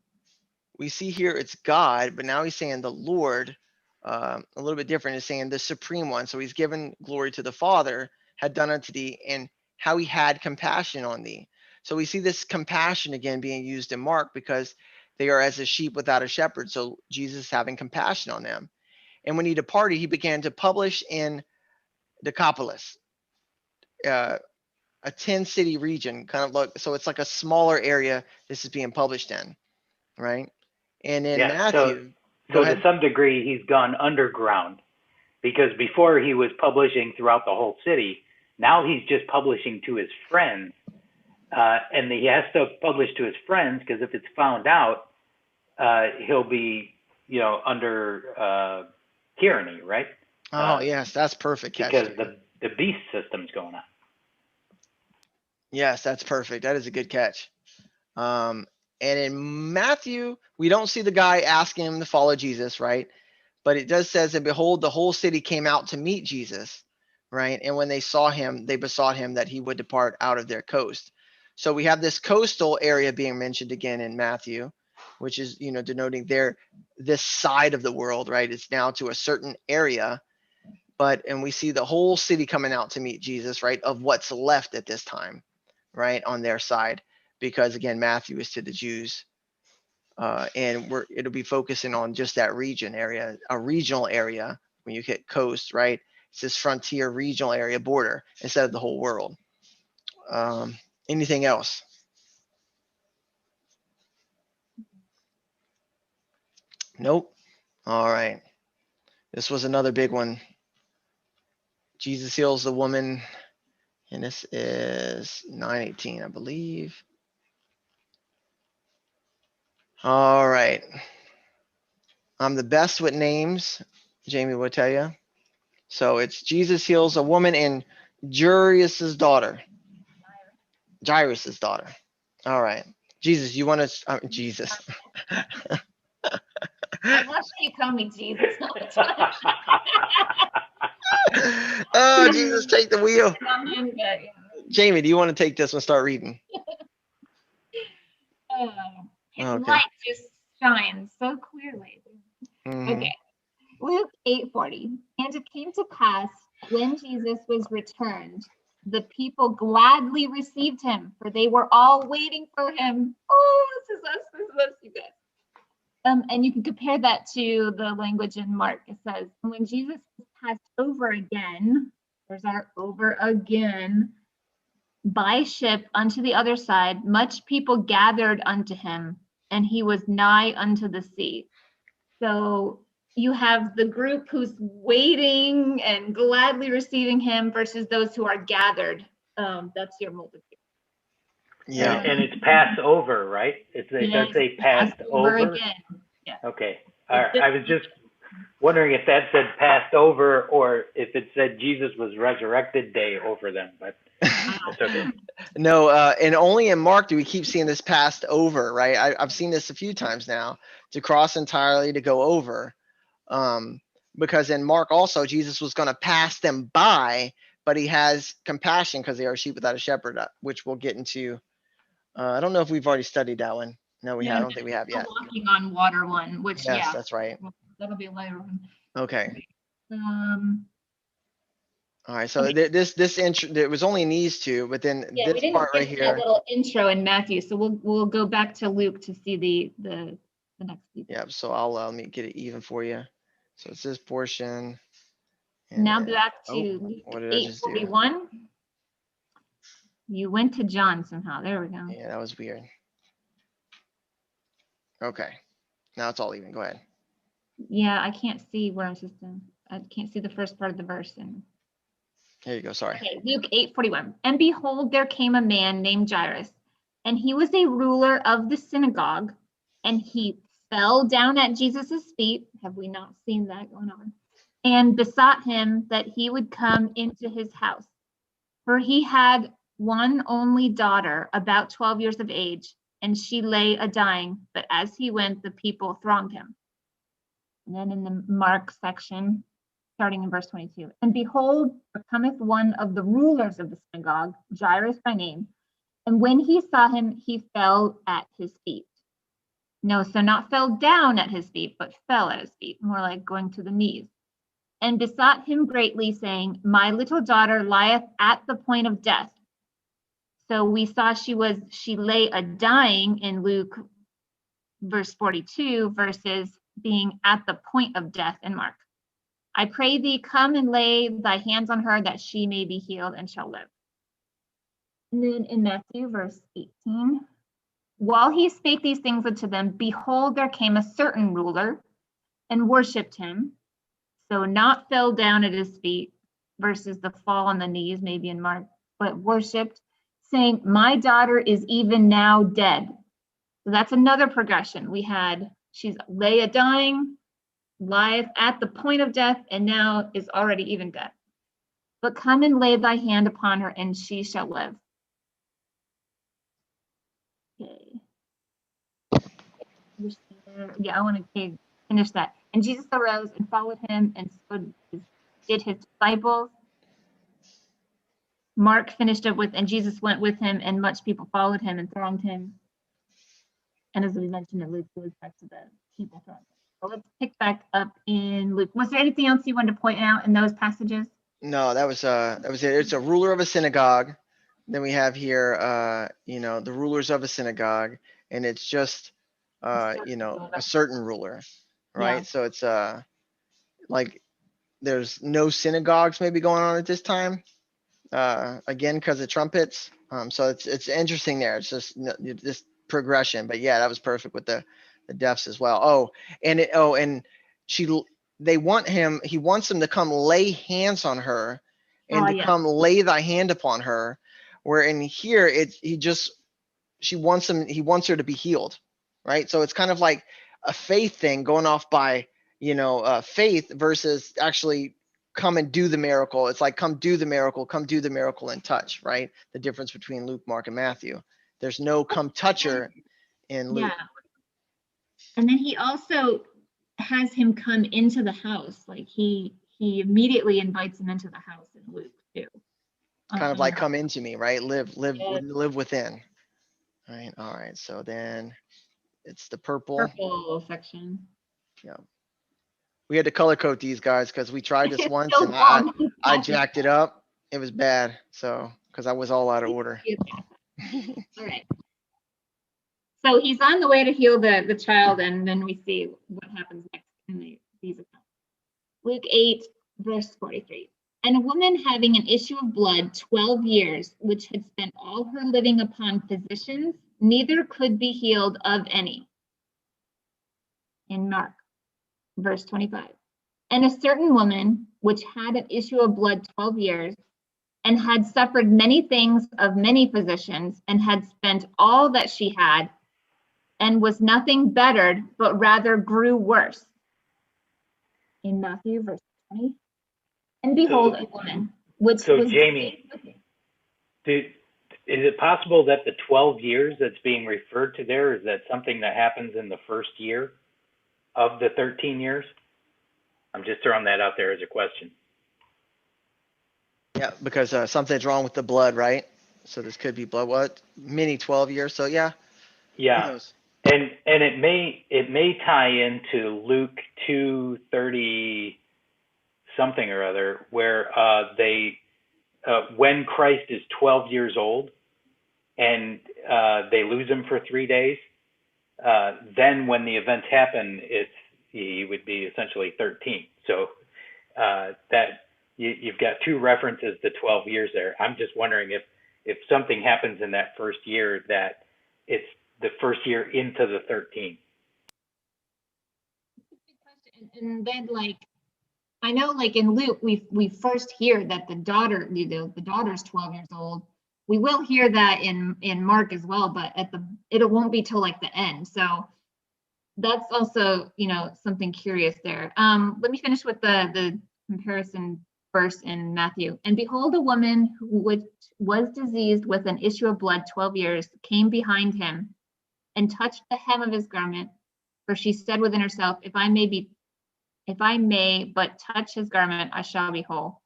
we see here it's God, but now he's saying the Lord, a little bit different, is saying the supreme one. So he's given glory to the Father, had done unto thee, and how he had compassion on thee. So we see this compassion again being used in Mark because they are as a sheep without a shepherd. So Jesus having compassion on them. And when he departed, he began to publish in Decapolis, a 10-city region, kind of look. So it's like a smaller area this is being published in, right? And in Matthew, so to some degree, he's gone underground, because before he was publishing throughout the whole city. Now he's just publishing to his friends. And he has to publish to his friends because if it's found out, he'll be, under tyranny, right? Oh, yes, that's perfect. Because the beast system's going on. Yes, that's perfect. That is a good catch. And in Matthew, we don't see the guy asking him to follow Jesus, right? But it does says, and behold, the whole city came out to meet Jesus, right? And when they saw him, they besought him that he would depart out of their coast. So we have this coastal area being mentioned again in Matthew, which is, denoting this side of the world, right? It's now to a certain area. And we see the whole city coming out to meet Jesus, right? Of what's left at this time, right? On their side. Because again, Matthew is to the Jews. And it'll be focusing on just that region area, a regional area. When you hit coast, right? It's this frontier regional area border instead of the whole world. Anything else? Nope. All right. This was another big one. Jesus heals the woman, and this is 9:18, I believe. All right. I'm the best with names, Jamie will tell you. So it's Jesus heals a woman and Jairus's daughter. Jairus's daughter. All right. Jesus, you want to, Jesus. I love that you call me Jesus all the time. Oh, Jesus, take the wheel. But, yeah. Jamie, do you want to take this one? Start reading. His Okay. light just shines so clearly. Mhm. Okay. Luke 8:40. And it came to pass when Jesus was returned, the people gladly received him, for they were all waiting for him. Oh, this is us, you guys. And you can compare that to the language in Mark. It says, when Jesus was passed over again, there's our over again, by ship unto the other side, much people gathered unto him, and he was nigh unto the sea. So you have the group who's waiting and gladly receiving him versus those who are gathered. That's your multitude. Yeah. And it's Passover, right? It does say passed over. Again. Yeah. Okay. I was just wondering if that said passed over or if it said Jesus was resurrected day over them, but that's okay. No, and only in Mark do we keep seeing this passed over, right? I've seen this a few times now, to cross entirely, to go over. Because in Mark also, Jesus was going to pass them by, but he has compassion because they are sheep without a shepherd, which we'll get into. I don't know if we've already studied that one. No, we have. I don't think we have yet. The walking on water one, which Yes, that's right. that'll be a later one. Okay. All right. Okay. So this intro, it was only in these two, but then we this didn't part right get here. that little intro in Matthew, so we'll go back to Luke to see the next piece. Yeah. So I'll let me get it even for you. So it's this portion. Now then- back to oh, Luke what did I just do? 8:41. You went to John somehow. There we go. Yeah, that was weird. Okay. Now it's all even. Go ahead. Yeah, I can't see where I'm just I can't see the first part of the verse. And Here you go. Sorry. okay, Luke 8:41. And behold, there came a man named Jairus, and he was a ruler of the synagogue, and he fell down at Jesus's feet. Have we not seen that going on? And besought him that he would come into his house. For he had one only daughter, about 12 years of age, and she lay a-dying. But as he went, the people thronged him. And then in the Mark section, starting in verse 22, and behold, there cometh one of the rulers of the synagogue, Jairus by name. And when he saw him, he fell at his feet. No, so not fell down at his feet, but fell at his feet, more like going to the knees. And besought him greatly, saying, my little daughter lieth at the point of death. So we saw she lay a-dying in Luke verse 42 versus being at the point of death in Mark. I pray thee, come and lay thy hands on her that she may be healed and shall live. And then in Matthew verse 18, while he spake these things unto them, behold, there came a certain ruler and worshipped him. So not fell down at his feet versus the fall on the knees, maybe in Mark, but worshipped, saying, my daughter is even now dead. So that's another progression. We had, she's lay a-dying, lieth at the point of death, and now is already even dead. But come and lay thy hand upon her, and she shall live. Okay. Yeah, I want to finish that. And Jesus arose and followed him, and so did his disciples. Mark finished up with, and Jesus went with him, and much people followed him and thronged him. And as we mentioned in Luke, it was back to the people thronged him. So let's pick back up in Luke. Was there anything else you wanted to point out in those passages? No, that was it. It's a ruler of a synagogue. Then we have here, the rulers of a synagogue, and it's just, a certain ruler, right? Yeah. So it's like there's no synagogues maybe going on at this time, again because of trumpets. So it's interesting there. It's just this progression. But yeah, that was perfect with the the deafs as well. And he wants him to come lay hands on her and to yeah. come lay thy hand upon her. Where in here, he wants her to be healed, right? So it's kind of like a faith thing going off by, faith versus actually come and do the miracle. It's like, come do the miracle and touch, right? The difference between Luke, Mark, and Matthew. There's no come toucher in Luke. Yeah. And then he also has him come into the house. Like he immediately invites him into the house in Luke too. Kind of like come into me, right? Live within. Right. All right. So then it's the purple section. Yeah. We had to color code these guys because we tried this once So and I jacked it up. It was bad. So, because I was all out of order. All right. So he's on the way to heal the child, and then we see what happens next in these accounts. Luke 8, verse 43. And a woman having an issue of blood 12 years, which had spent all her living upon physicians, neither could be healed of any. In Mark, verse 25. And a certain woman, which had an issue of blood 12 years, and had suffered many things of many physicians, and had spent all that she had, and was nothing bettered, but rather grew worse. In Matthew, verse 20. And behold, a woman, which was... Jamie, is it possible that the 12 years that's being referred to there, is that something that happens in the first year of the 13 years? I'm just throwing that out there as a question. Yeah, because something's wrong with the blood, right? So this could be blood, mini 12 years. So yeah. Yeah. And it may tie into Luke 2:30 something or other, where when Christ is 12 years old and they lose him for 3 days, then when the events happen, he would be essentially 13. So that you've got two references to 12 years there. I'm just wondering if something happens in that first year, that it's the first year into the 13. And then, I know, in Luke, we first hear that the daughter's 12 years old. We will hear that in Mark as well, but it won't be till the end. So that's also something curious there. Let me finish with the comparison verse in Matthew. And behold, a woman who was diseased with an issue of blood 12 years came behind him and touched the hem of his garment, for she said within herself, if I may but touch his garment, I shall be whole.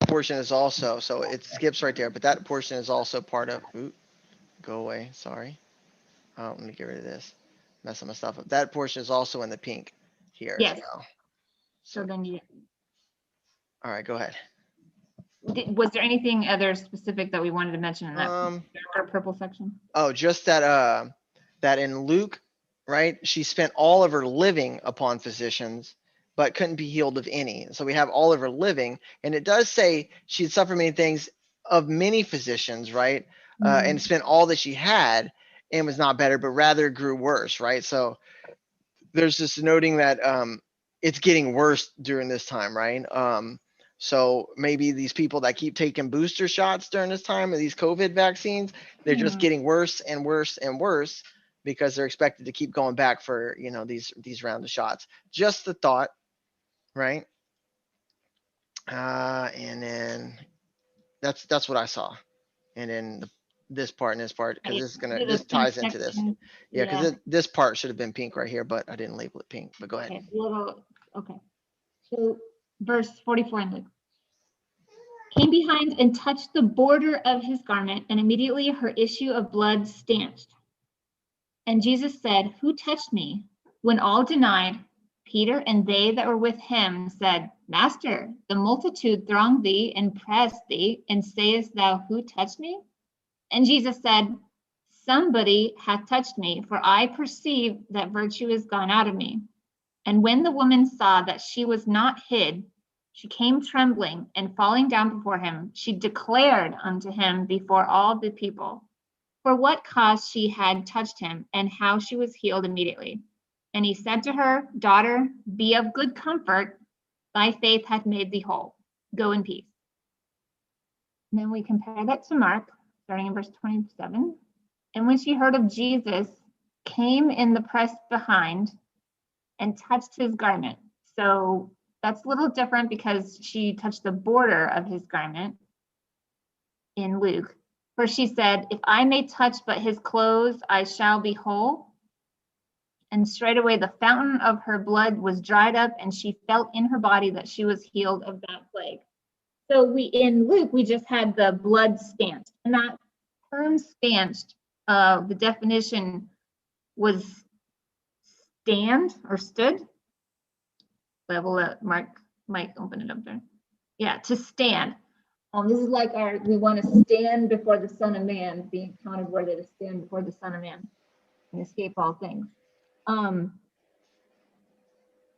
Portion is also, so it skips right there, but that portion is also part of, go away, sorry. Let me get rid of this, messing my stuff up. That portion is also in the pink here Yes. as well. So then all right, go ahead. Was there anything other specific that we wanted to mention in that darker purple section? Oh, just that in Luke, right? She spent all of her living upon physicians, but couldn't be healed of any. So we have all of her living, and it does say she had suffered many things of many physicians, right? And spent all that she had and was not better, but rather grew worse, right? So there's this noting that it's getting worse during this time, right? So maybe these people that keep taking booster shots during this time of these COVID vaccines, they're just getting worse and worse and worse because they're expected to keep going back for, these round of shots. Just the thought, right? And then that's what I saw. And then this part and this part, because this ties into this. Yeah, because this part should have been pink right here, but I didn't label it pink. But go ahead. Okay. So verse 44 in Luke. Came behind and touched the border of his garment, and immediately her issue of blood stanched. And Jesus said, who touched me? When all denied, Peter and they that were with him said, Master, the multitude throng thee and press thee, and sayest thou, who touched me? And Jesus said, somebody hath touched me, for I perceive that virtue is gone out of me. And when the woman saw that she was not hid, she came trembling, and falling down before him, she declared unto him before all the people for what cause she had touched him and how she was healed immediately. And he said to her, "Daughter, be of good comfort. Thy faith hath made thee whole. Go in peace." And then we compare that to Mark, starting in verse 27. And when she heard of Jesus, came in the press behind and touched his garment. So that's a little different because she touched the border of his garment in Luke. For she said, "If I may touch but his clothes, I shall be whole." And straightway the fountain of her blood was dried up, and she felt in her body that she was healed of that plague. So in Luke, we just had the blood stanched. And that term stanched, the definition was stand or stood. Level up, Mark might open it up there. Yeah, to stand. This is like we want to stand before the Son of Man, being counted worthy to stand before the Son of Man and escape all things.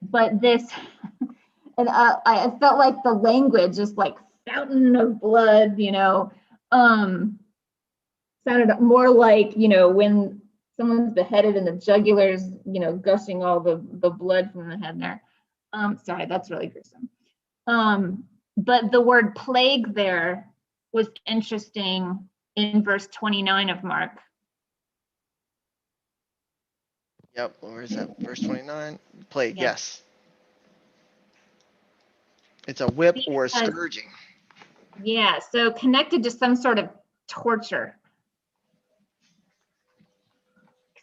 But this, and I felt like the language is like fountain of blood, sounded more like, when someone's beheaded and the jugular's, gushing all the blood from the head there. Sorry, that's really gruesome. But the word plague there was interesting in verse 29 of Mark. Yep, where is that? Verse 29. Plague, Yeah. yes. It's a whip or a scourging. Yeah, so connected to some sort of torture.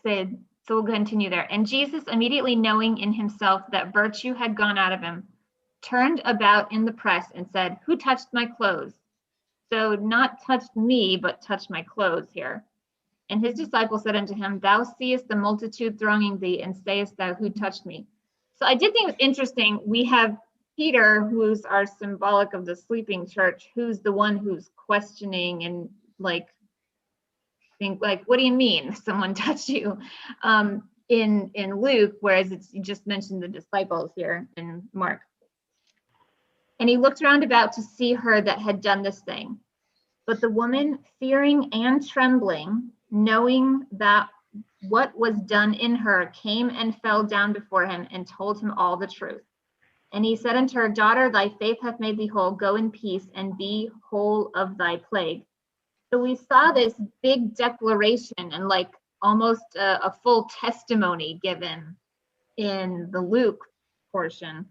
So we'll continue there. And Jesus, immediately knowing in himself that virtue had gone out of him, turned about in the press and said, "Who touched my clothes?" So not touched me, but touched my clothes here. And his disciples said unto him, "Thou seest the multitude thronging thee, and sayest thou, who touched me?" So I did think it was interesting. We have Peter, who's our symbolic of the sleeping church, who's the one who's questioning and think what do you mean someone touched you? In Luke, whereas you just mentioned the disciples here in Mark. And he looked round about to see her that had done this thing. But the woman, fearing and trembling, knowing that what was done in her, came and fell down before him and told him all the truth. And he said unto her, "Daughter, thy faith hath made thee whole. Go in peace and be whole of thy plague." So we saw this big declaration and almost a full testimony given in the Luke portion.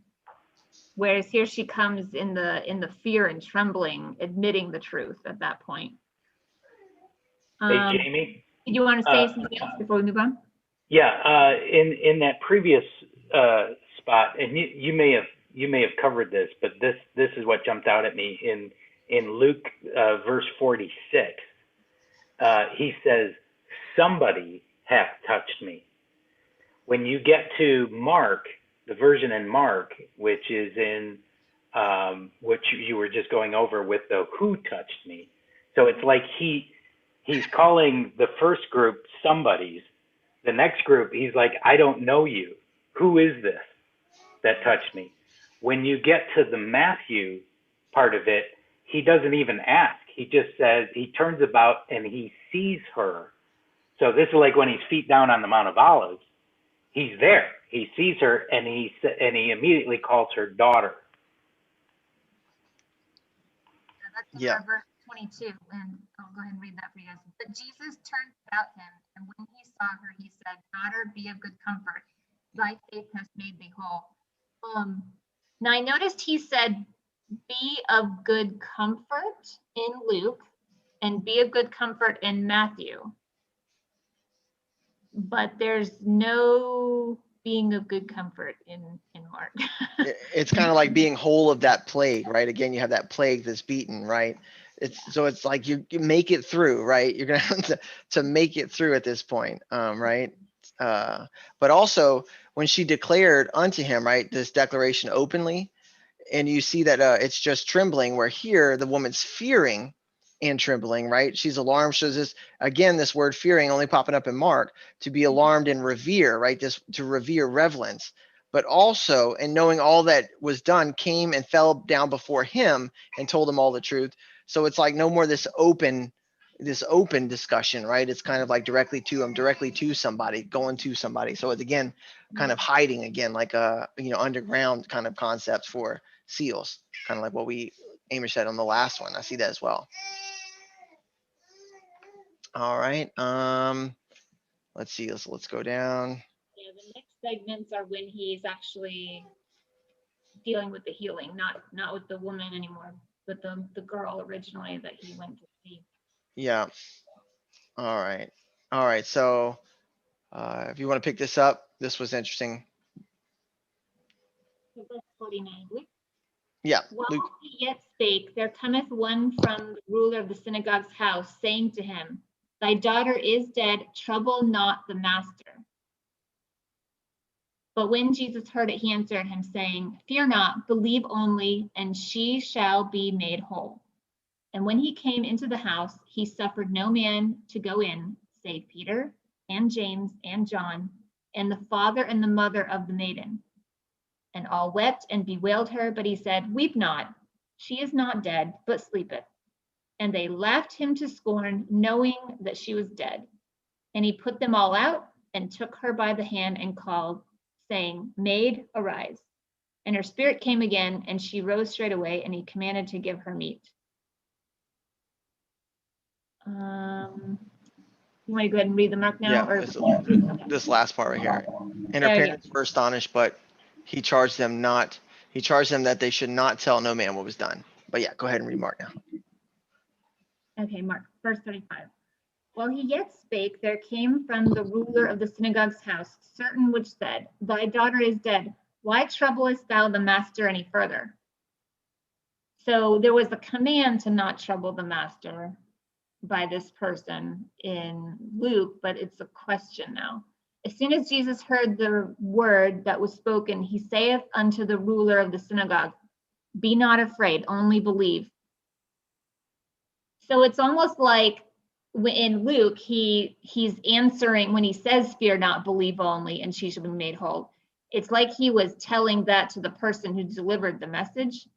Whereas here she comes in the fear and trembling, admitting the truth at that point. Hey, Jamie. You want to say something else before we move on? Yeah, in that previous spot, and you may have covered this, but this is what jumped out at me in Luke verse 46. He says, "Somebody hath touched me." When you get to Mark, the version in Mark, which is in which you were just going over with the "who touched me," so it's like he's calling the first group somebody's. The next group, he's like, "I don't know you. Who is this that touched me?" When you get to the Matthew part of it, he doesn't even ask. He just says, he turns about and he sees her. So this is like when he's feet down on the Mount of Olives. He's there. He sees her and he immediately calls her daughter. That's verse 22, and I'll go ahead and read that for you guys. But Jesus turned about him, and when he saw her, he said, "Daughter, be of good comfort. Thy faith has made thee whole." Now I noticed he said, "Be of good comfort" in Luke, and "be of good comfort" in Matthew. But there's no being of good comfort in Mark. It's kind of like being whole of that plague, right? Again, you have that plague that's beaten, right? It's like you make it through, right? You're gonna have to make it through at this point, right? But also when she declared unto him, right, this declaration openly, and you see that it's just trembling, where here the woman's fearing and trembling, right? She's alarmed. So this word fearing only popping up in Mark, to be alarmed and revere, right? This to revere, reverence, but also, and knowing all that was done, came and fell down before him and told him all the truth. So it's like no more this open this open discussion, right? It's kind of like directly to him, directly to somebody, going to somebody. So it's again kind of hiding again, like a underground kind of concept for seals, kind of like what we Amish said on the last one. I see that as well. All right. Let's see. Let's go down. Yeah, the next segments are when he's actually dealing with the healing, not with the woman anymore, but the girl originally that he went to see. Yeah. All right. All right. So if you want to pick this up, this was interesting. So verse 49. Yeah. While Luke. he yet spake, there cometh one from the ruler of the synagogue's house, saying to him, Thy daughter is dead, trouble not the master. But when Jesus heard it, he answered him, saying, Fear not, believe only, and she shall be made whole. And when he came into the house, he suffered no man to go in, save Peter and James and John, and the father and the mother of the maiden. And all wept and bewailed her, but he said, Weep not, she is not dead, but sleepeth. And they laughed him to scorn, knowing that she was dead. And he put them all out and took her by the hand and called, saying, Maid, arise. And her spirit came again, and she rose straightway, and he commanded to give her meat. You want to go ahead and read the mark now? Yeah. Or This last part right here. And her There you parents were astonished, but he charged them that they should not tell no man what was done. But yeah, go ahead and read Mark now. Okay, Mark, verse 35. While he yet spake, there came from the ruler of the synagogue's house certain which said, Thy daughter is dead. Why troublest thou the master any further? So there was a command to not trouble the master by this person in Luke, but it's a question now. As soon as Jesus heard the word that was spoken, he saith unto the ruler of the synagogue, Be not afraid, only believe. So it's almost like in Luke, he's answering when he says, Fear not, believe only, and she shall be made whole. It's like he was telling that to the person who delivered the message,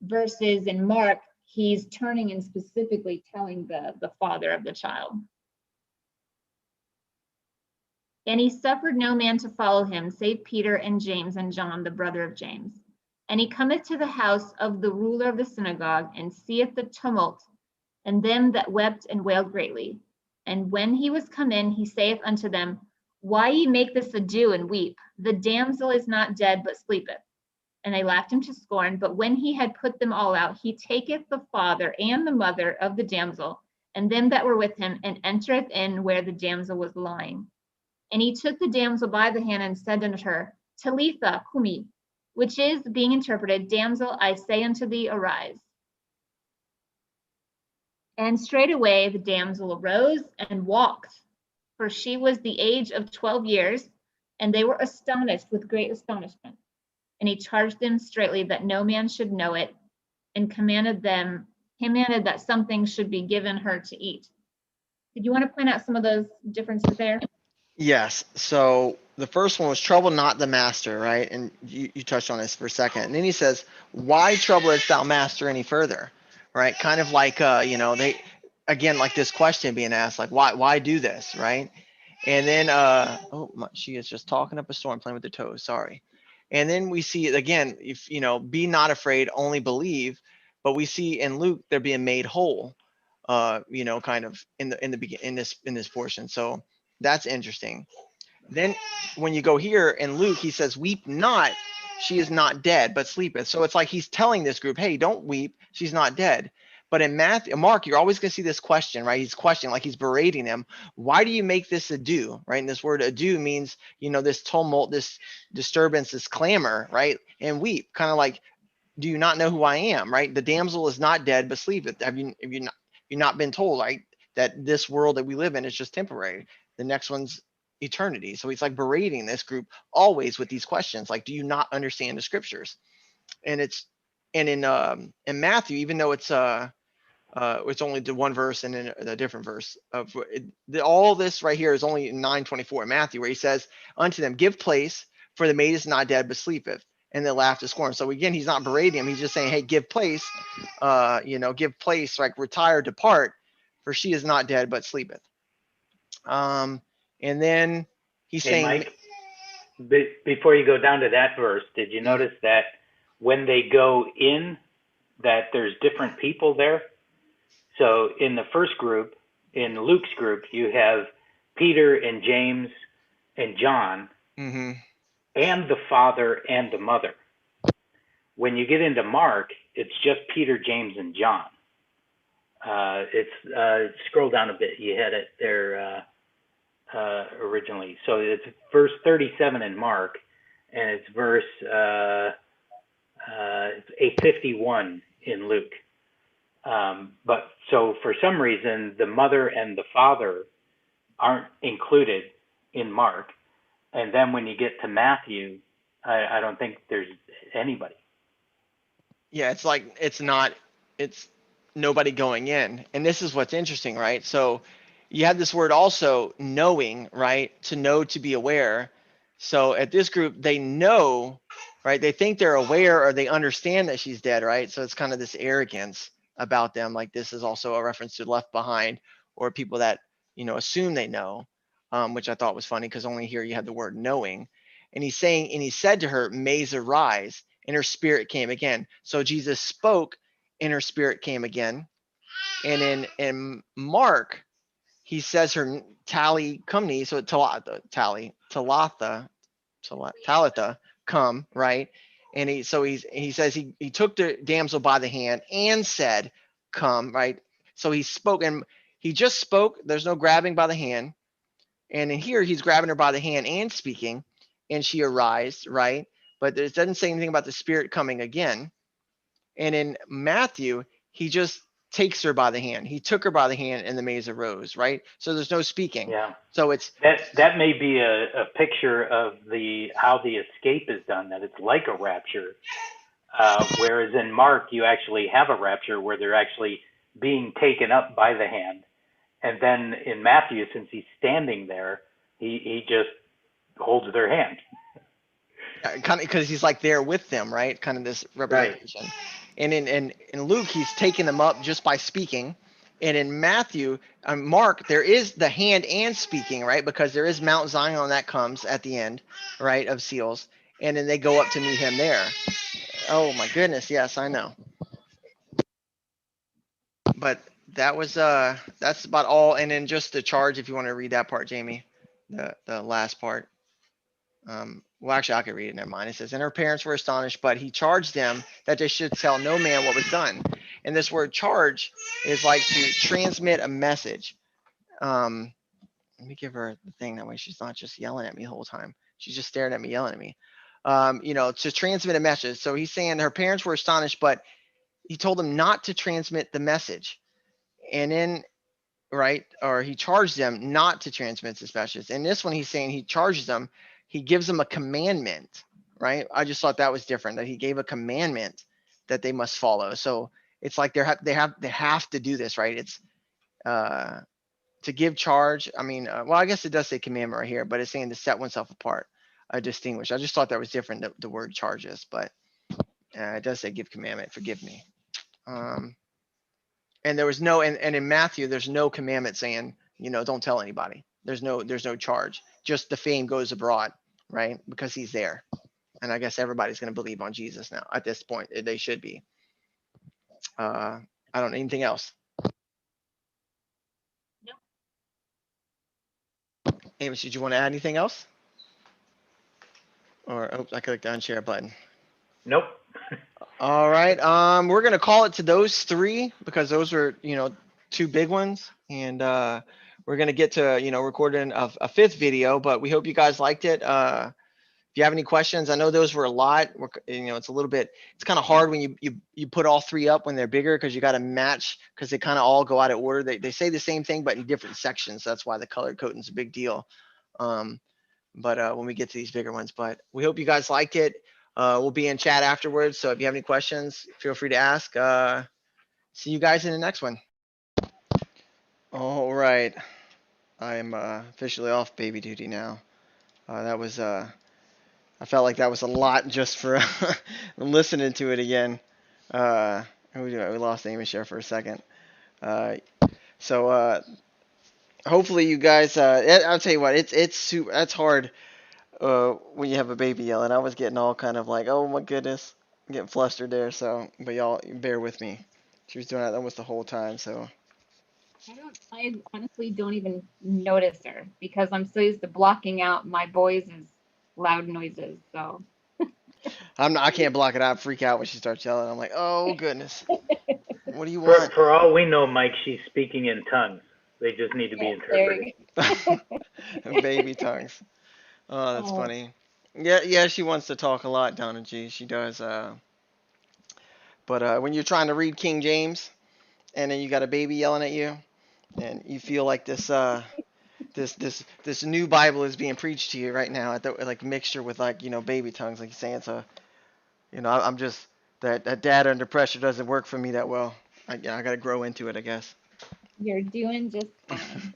versus in Mark, he's turning and specifically telling the father of the child. And he suffered no man to follow him, save Peter and James and John, the brother of James. And he cometh to the house of the ruler of the synagogue, and seeth the tumult, and them that wept and wailed greatly. And when he was come in, he saith unto them, Why ye make this ado and weep? The damsel is not dead, but sleepeth. And they laughed him to scorn. But when he had put them all out, he taketh the father and the mother of the damsel, and them that were with him, and entereth in where the damsel was lying. And he took the damsel by the hand and said unto her, Talitha cumi, which is, being interpreted, Damsel, I say unto thee, arise. And straightway the damsel arose and walked, for she was the age of 12 years, and they were astonished with great astonishment. And he charged them straitly that no man should know it, and commanded that something should be given her to eat. Did you want to point out some of those differences there? Yes. So the first one was trouble not the master, right? And you touched on this for a second. And then he says, Why troublest thou master any further? Right? Kind of like they again, like this question being asked, like why do this, right? And then she is just talking up a storm, playing with her toes. Sorry. And then we see it again, if be not afraid, only believe. But we see in Luke they're being made whole, kind of in the beginning in this portion. So that's interesting. Then when you go here in Luke, he says, Weep not, she is not dead, but sleepeth. So it's like he's telling this group, hey, don't weep, she's not dead. But in Mark, you're always going to see this question, right? He's questioning, like he's berating them. Why do you make this ado, right? And this word ado means, this tumult, this disturbance, this clamor, right? And weep, kind of like, do you not know who I am, right? The damsel is not dead, but sleepeth. Have you not been told, right, that this world that we live in is just temporary? The next one's eternity. So he's like berating this group always with these questions, like, do you not understand the scriptures? And in Matthew, even though it's only the one verse and then a different verse of all this right here is only in 9:24 in Matthew, where he says unto them, Give place, for the maid is not dead but sleepeth. And they laughed to scorn. So again, he's not berating him. He's just saying, hey, give place, give place, like retire, depart, for she is not dead, but sleepeth. And then he's Hey, saying, Mike, before you go down to that verse, did you notice that when they go in, that there's different people there? So in the first group, in Luke's group, you have Peter and James and John mm-hmm, and the father and the mother. When you get into Mark, it's just Peter, James, and John. Scroll down a bit. You had it there originally. So it's verse 37 in Mark, and it's verse 851 in Luke. But so for some reason, the mother and the father aren't included in Mark. And then when you get to Matthew, I don't think there's anybody. yeah, it's like it's nobody going in. And this is what's interesting, right? So you have this word also, knowing, right? To know, to be aware. So at this group, they know, right? They think they're aware or they understand that she's dead, right? So it's kind of this arrogance about them. Like this is also a reference to Left Behind, or people that, assume they know, which I thought was funny because only here you have the word knowing. And he's saying, and he said to her, Maize, arise, and her spirit came again. So Jesus spoke and her spirit came again. And in Mark, he says her tally cumni, so Talitha come, right? And he says he took the damsel by the hand and said, come, right? So he spoke, and he just spoke. There's no grabbing by the hand. And in here, he's grabbing her by the hand and speaking, and she arised, right? But it doesn't say anything about the spirit coming again. And in Matthew, he just takes her by the hand. He took her by the hand and the maize arose, right? So there's no speaking. Yeah. So it's that may be a picture of how the escape is done, that it's like a rapture. Whereas in Mark, you actually have a rapture where they're actually being taken up by the hand. And then in Matthew, since he's standing there, he just holds their hand. kind of because he's like there with them, right? Kind of this representation. Right. And in Luke, he's taking them up just by speaking. And in Matthew, Mark, there is the hand and speaking, right? Because there is Mount Zion that comes at the end, right, of seals. And then they go up to meet him there. Oh my goodness, yes, I know. But that was that's about all. And then just the charge, if you want to read that part, Jamie, the last part. Well, actually, I could read it. Never mind. It says, and her parents were astonished, but he charged them that they should tell no man what was done. And this word charge is like to transmit a message. Let me give her the thing. That way she's not just yelling at me the whole time. She's just staring at me, yelling at me. To transmit a message. So he's saying her parents were astonished, but he told them not to transmit the message. And then, right, or he charged them not to transmit this message. And this one, he's saying he charges them. He gives them a commandment, right? I just thought that was different, that he gave a commandment that they must follow. So it's like they have to do this, right? It's to give charge. I mean, well, I guess it does say commandment right here, but it's saying to set oneself apart, distinguish. I just thought that was different, the word charges, but it does say give commandment. Forgive me. And there was no, and in Matthew, there's no commandment saying, don't tell anybody. There's no charge. Just the fame goes abroad, right? Because he's there. And I guess everybody's going to believe on Jesus now at this point. They should be. I don't know anything else. Nope. Amos, did you want to add anything else? Or, I clicked the unshare button. Nope. All right. We're going to call it to those three because those were, two big ones. And we're going to get to, recording a fifth video, but we hope you guys liked it. If you have any questions, I know those were a lot. It's a little bit, it's kind of hard when you put all three up when they're bigger because you got to match because they kind of all go out of order. They say the same thing, but in different sections. That's why the color coding is a big deal. But when we get to these bigger ones, but we hope you guys liked it. We'll be in chat afterwards. So if you have any questions, feel free to ask. See you guys in the next one. All right. I am officially off baby duty now. That was, I felt like that was a lot just for listening to it again. We lost Amy Share for a second. So hopefully you guys. I'll tell you what. It's super. That's hard. When you have a baby yelling, I was getting all kind of like, oh my goodness, getting flustered there. So, but y'all bear with me. She was doing that almost the whole time. So I honestly don't even notice her because I'm so used to blocking out my boys' loud noises. So I can't block it out. I freak out when she starts yelling. I'm like, oh goodness, what do you For want? for all we know, Mike, she's speaking in tongues. They just need to be yeah, there interpreted. you go. Baby tongues. Oh, that's Oh, funny. Yeah, yeah, she wants to talk a lot, Donna G. She does. But when you're trying to read King James and then you got a baby yelling at you, and you feel like this new Bible is being preached to you right now at the like mixture with like baby tongues, like you're saying. So I'm just that dad under pressure doesn't work for me that well. I got to grow into it, I guess. you're doing just fine.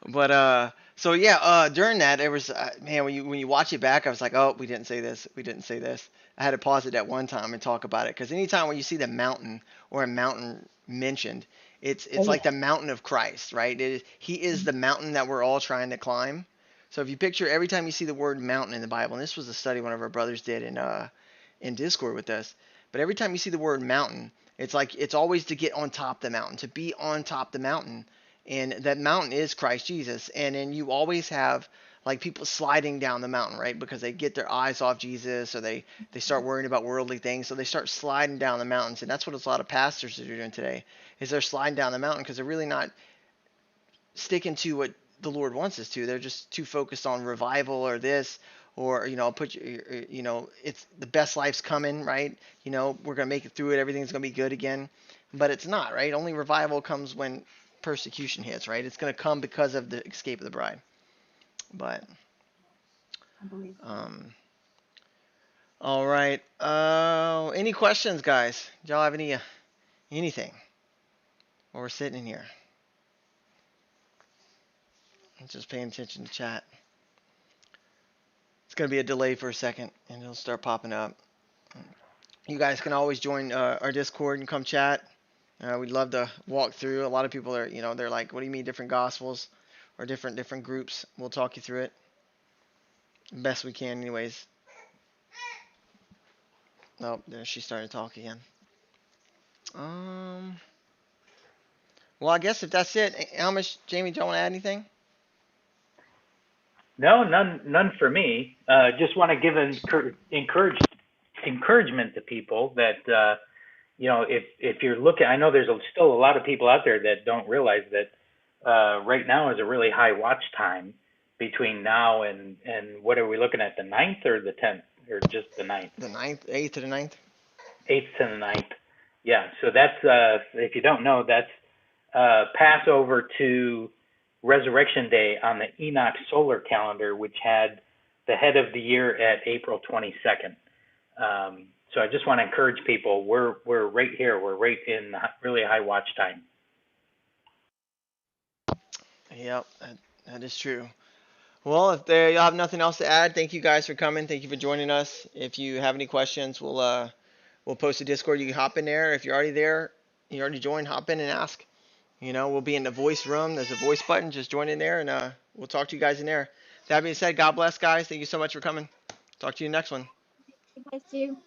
But so yeah, during that it was man, when you watch it back, I was like, oh, we didn't say this, we didn't say this. I had to pause it at one time and talk about it because anytime when you see the mountain or a mountain mentioned, it's Oh like the yeah. mountain of Christ, right? He is the mountain that we're all trying to climb. So if you picture every time you see the word mountain in the Bible, and this was a study one of our brothers did in Discord with us, but every time you see the word mountain, it's like it's always to get on top of the mountain, to be on top of the mountain, and that mountain is Christ Jesus. And then you always have like people sliding down the mountain, right? Because they get their eyes off Jesus, or they start worrying about worldly things, so they start sliding down the mountains. And that's what a lot of pastors are doing today, is they're sliding down the mountain because they're really not sticking to what the Lord wants us to. They're just too focused on revival or this, or put it's the best life's coming, right? We're gonna make it through it. Everything's gonna be good again, but it's not, right? Only revival comes when persecution hits, right? It's gonna come because of the escape of the bride. But I believe so. all right. Any questions, guys? Do y'all have anything while we're sitting in here? I'm just paying attention to chat. It's gonna be a delay for a second, and it'll start popping up. You guys can always join our Discord and come chat. We'd love to walk through. A lot of people are, they're like, "What do you mean different gospels or different groups?" We'll talk you through it best we can, anyways. Oh, there she's starting to talk again. Um. Well, I guess if that's it, Amish, Jamie, do you want to add anything? No, none for me. Just want to give encouragement to people that if you're looking, I know there's still a lot of people out there that don't realize that right now is a really high watch time between now and what are we looking at, the 9th or the 10th, or just the 9th? The 9th, 8th to the 9th. 8th to the 9th. Yeah, so that's if you don't know, that's Passover to Resurrection Day on the Enoch solar calendar, which had the head of the year at April 22nd. So I just want to encourage people. We're right here. We're right in really high watch time. Yep, that is true. Well, if y'all have nothing else to add, thank you guys for coming. Thank you for joining us. If you have any questions, we'll post a Discord. You can hop in there. If you're already there, you already joined, hop in and ask. We'll be in the voice room. There's a voice button. Just join in there, and we'll talk to you guys in there. That being said, God bless, guys. Thank you so much for coming. Talk to you next one. God bless you.